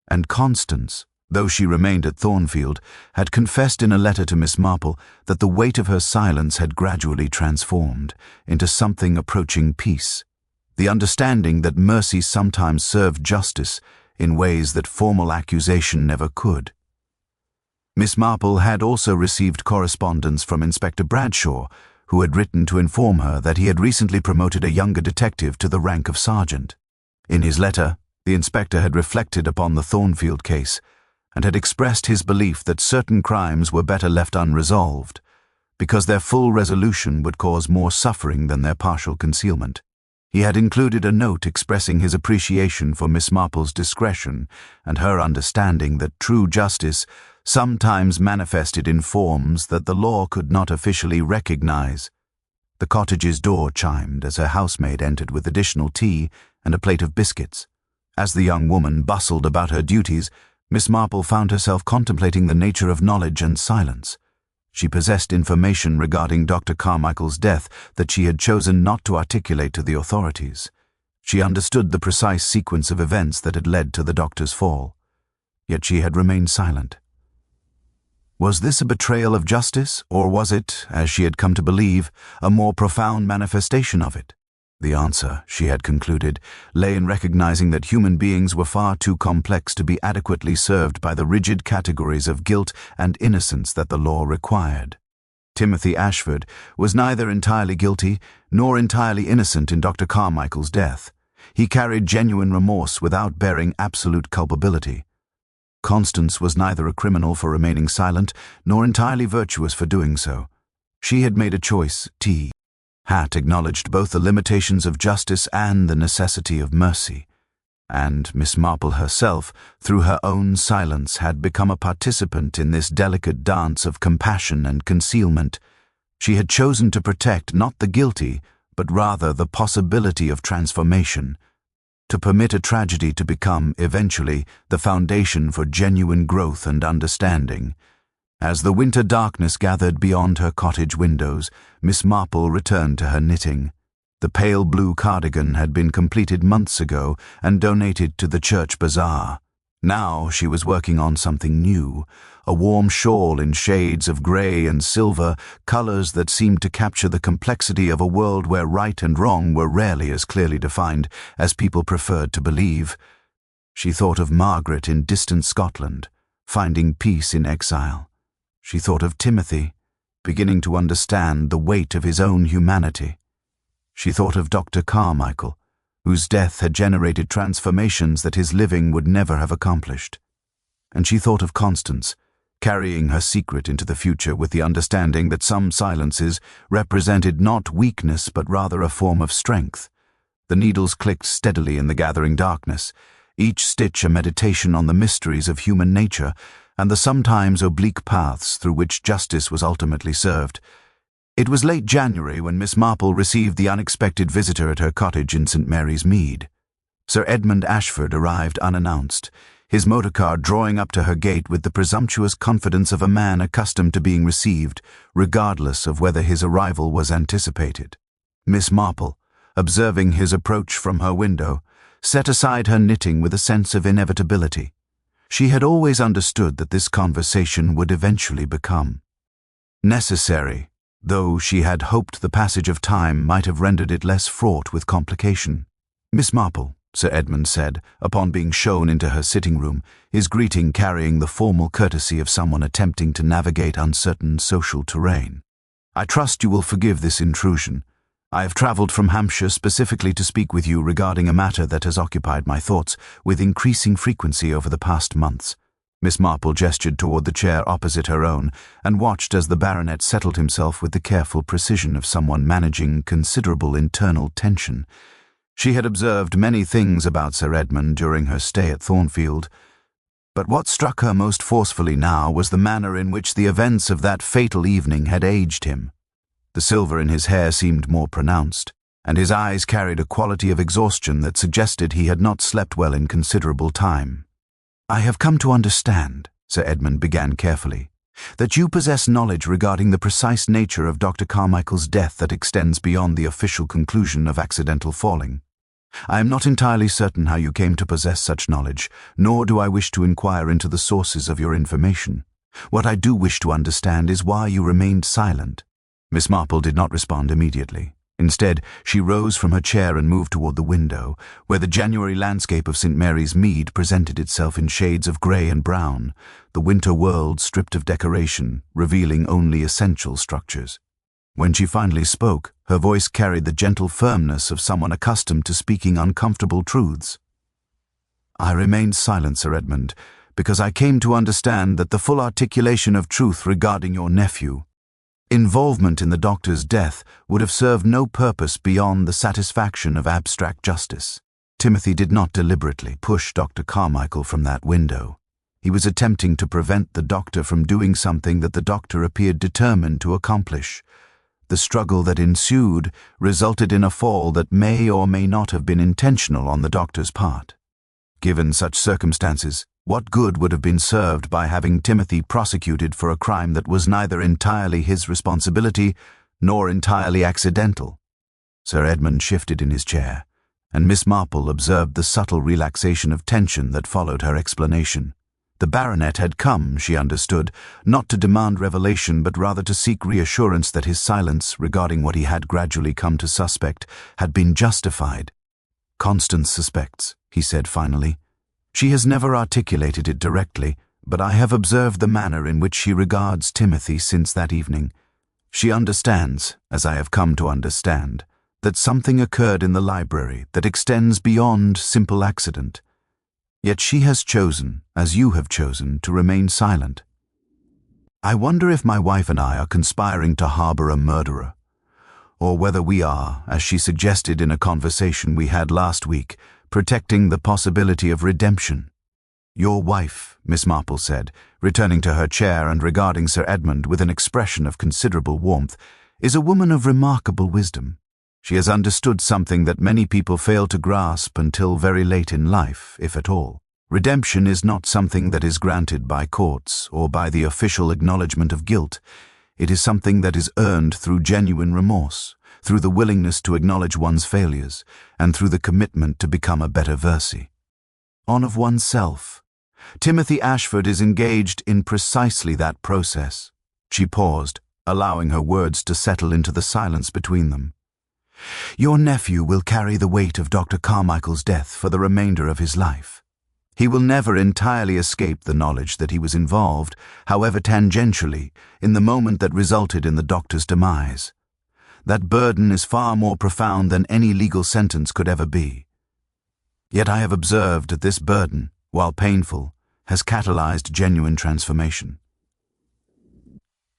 And Constance, though she remained at Thornfield, had confessed in a letter to Miss Marple that the weight of her silence had gradually transformed into something approaching peace, the understanding that mercy sometimes served justice in ways that formal accusation never could. Miss Marple had also received correspondence from Inspector Bradshaw, who had written to inform her that he had recently promoted a younger detective to the rank of sergeant. In his letter, the inspector had reflected upon the Thornfield case and had expressed his belief that certain crimes were better left unresolved, because their full resolution would cause more suffering than their partial concealment. He had included a note expressing his appreciation for Miss Marple's discretion and her understanding that true justice sometimes manifested in forms that the law could not officially recognize. The cottage's door chimed as her housemaid entered with additional tea and a plate of biscuits. As the young woman bustled about her duties, Miss Marple found herself contemplating the nature of knowledge and silence. She possessed information regarding Dr. Carmichael's death that she had chosen not to articulate to the authorities. She understood the precise sequence of events that had led to the doctor's fall. Yet she had remained silent. Was this a betrayal of justice, or was it, as she had come to believe, a more profound manifestation of it? The answer, she had concluded, lay in recognizing that human beings were far too complex to be adequately served by the rigid categories of guilt and innocence that the law required. Timothy Ashford was neither entirely guilty nor entirely innocent in Dr. Carmichael's death. He carried genuine remorse without bearing absolute culpability. Constance was neither a criminal for remaining silent nor entirely virtuous for doing so. She had made a choice. Had acknowledged both the limitations of justice and the necessity of mercy. And Miss Marple herself, through her own silence, had become a participant in this delicate dance of compassion and concealment. She had chosen to protect not the guilty, but rather the possibility of transformation, to permit a tragedy to become, eventually, the foundation for genuine growth and understanding. As the winter darkness gathered beyond her cottage windows, Miss Marple returned to her knitting. The pale blue cardigan had been completed months ago and donated to the church bazaar. Now she was working on something new, a warm shawl in shades of grey and silver, colors that seemed to capture the complexity of a world where right and wrong were rarely as clearly defined as people preferred to believe. She thought of Margaret in distant Scotland, finding peace in exile. She thought of Timothy, beginning to understand the weight of his own humanity. She thought of Dr. Carmichael, whose death had generated transformations that his living would never have accomplished. And she thought of Constance, carrying her secret into the future with the understanding that some silences represented not weakness but rather a form of strength. The needles clicked steadily in the gathering darkness, each stitch a meditation on the mysteries of human nature, and the sometimes oblique paths through which justice was ultimately served. It was late January when Miss Marple received the unexpected visitor at her cottage in St. Mary's Mead. Sir Edmund Ashford arrived unannounced, his motor-car drawing up to her gate with the presumptuous confidence of a man accustomed to being received, regardless of whether his arrival was anticipated. Miss Marple, observing his approach from her window, set aside her knitting with a sense of inevitability. She had always understood that this conversation would eventually become necessary, though she had hoped the passage of time might have rendered it less fraught with complication. "Miss Marple," Sir Edmund said, upon being shown into her sitting room, his greeting carrying the formal courtesy of someone attempting to navigate uncertain social terrain. "I trust you will forgive this intrusion. I have travelled from Hampshire specifically to speak with you regarding a matter that has occupied my thoughts with increasing frequency over the past months." Miss Marple gestured toward the chair opposite her own and watched as the baronet settled himself with the careful precision of someone managing considerable internal tension. She had observed many things about Sir Edmund during her stay at Thornfield, but what struck her most forcefully now was the manner in which the events of that fatal evening had aged him. The silver in his hair seemed more pronounced, and his eyes carried a quality of exhaustion that suggested he had not slept well in considerable time. "I have come to understand," Sir Edmund began carefully, "that you possess knowledge regarding the precise nature of Dr. Carmichael's death that extends beyond the official conclusion of accidental falling. I am not entirely certain how you came to possess such knowledge, nor do I wish to inquire into the sources of your information. What I do wish to understand is why you remained silent." Miss Marple did not respond immediately. Instead, she rose from her chair and moved toward the window, where the January landscape of St. Mary's Mead presented itself in shades of grey and brown, the winter world stripped of decoration, revealing only essential structures. When she finally spoke, her voice carried the gentle firmness of someone accustomed to speaking uncomfortable truths. "I remained silent, Sir Edmund, because I came to understand that the full articulation of truth regarding your nephew, involvement in the doctor's death, would have served no purpose beyond the satisfaction of abstract justice." Timothy did not deliberately push Dr. Carmichael from that window. He was attempting to prevent the doctor from doing something that the doctor appeared determined to accomplish. The struggle that ensued resulted in a fall that may or may not have been intentional on the doctor's part. Given such circumstances, what good would have been served by having Timothy prosecuted for a crime that was neither entirely his responsibility nor entirely accidental? Sir Edmund shifted in his chair, and Miss Marple observed the subtle relaxation of tension that followed her explanation. The baronet had come, she understood, not to demand revelation but rather to seek reassurance that his silence regarding what he had gradually come to suspect had been justified. "Constance suspects," he said finally. "She has never articulated it directly, but I have observed the manner in which she regards Timothy since that evening. She understands, as I have come to understand, that something occurred in the library that extends beyond simple accident. Yet she has chosen, as you have chosen, to remain silent. I wonder if my wife and I are conspiring to harbor a murderer, or whether we are, as she suggested in a conversation we had last week, protecting the possibility of redemption." "Your wife," Miss Marple said, returning to her chair and regarding Sir Edmund with an expression of considerable warmth, "is a woman of remarkable wisdom. She has understood something that many people fail to grasp until very late in life, if at all. Redemption is not something that is granted by courts or by the official acknowledgement of guilt. It is something that is earned through genuine remorse, through the willingness to acknowledge one's failures, and through the commitment to become a better version of oneself. Timothy Ashford is engaged in precisely that process." She paused, allowing her words to settle into the silence between them. "Your nephew will carry the weight of Dr. Carmichael's death for the remainder of his life. He will never entirely escape the knowledge that he was involved, however tangentially, in the moment that resulted in the doctor's demise. That burden is far more profound than any legal sentence could ever be. Yet I have observed that this burden, while painful, has catalyzed genuine transformation.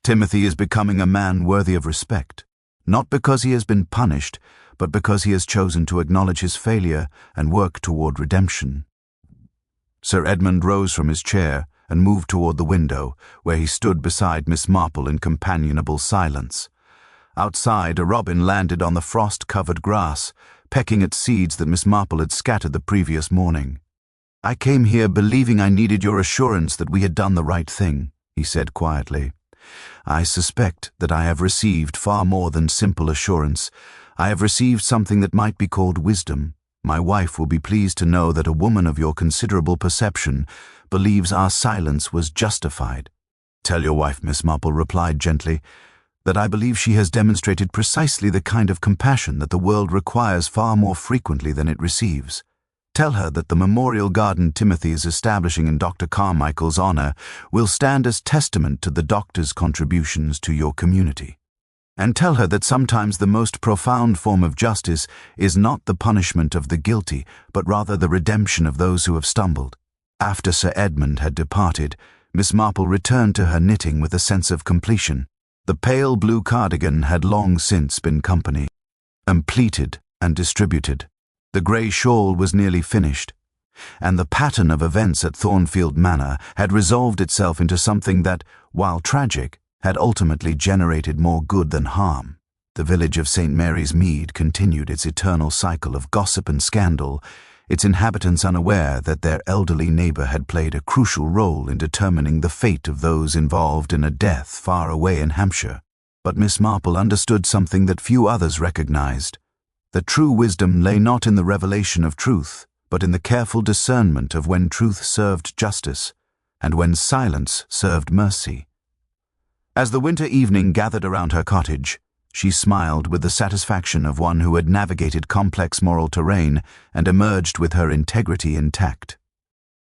Timothy is becoming a man worthy of respect, not because he has been punished, but because he has chosen to acknowledge his failure and work toward redemption." Sir Edmund rose from his chair, and moved toward the window, where he stood beside Miss Marple in companionable silence. Outside, a robin landed on the frost-covered grass, pecking at seeds that Miss Marple had scattered the previous morning. "I came here believing I needed your assurance that we had done the right thing," he said quietly. "I suspect that I have received far more than simple assurance. I have received something that might be called wisdom. My wife will be pleased to know that a woman of your considerable perception believes our silence was justified." "Tell your wife," Miss Marple replied gently, "that I believe she has demonstrated precisely the kind of compassion that the world requires far more frequently than it receives. Tell her that the memorial garden Timothy is establishing in Dr. Carmichael's honor will stand as testament to the doctor's contributions to your community. And tell her that sometimes the most profound form of justice is not the punishment of the guilty, but rather the redemption of those who have stumbled." After Sir Edmund had departed, Miss Marple returned to her knitting with a sense of completion. The pale blue cardigan had long since been completed and distributed. The grey shawl was nearly finished, and the pattern of events at Thornfield Manor had resolved itself into something that, while tragic, had ultimately generated more good than harm. The village of St. Mary's Mead continued its eternal cycle of gossip and scandal, its inhabitants unaware that their elderly neighbour had played a crucial role in determining the fate of those involved in a death far away in Hampshire. But Miss Marple understood something that few others recognized. That true wisdom lay not in the revelation of truth, but in the careful discernment of when truth served justice, and when silence served mercy. As the winter evening gathered around her cottage, she smiled with the satisfaction of one who had navigated complex moral terrain and emerged with her integrity intact.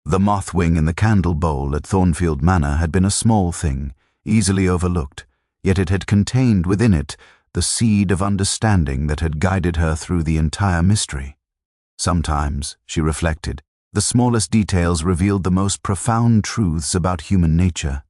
The moth wing in the candle bowl at Thornfield Manor had been a small thing, easily overlooked, yet it had contained within it the seed of understanding that had guided her through the entire mystery. Sometimes, she reflected, the smallest details revealed the most profound truths about human nature.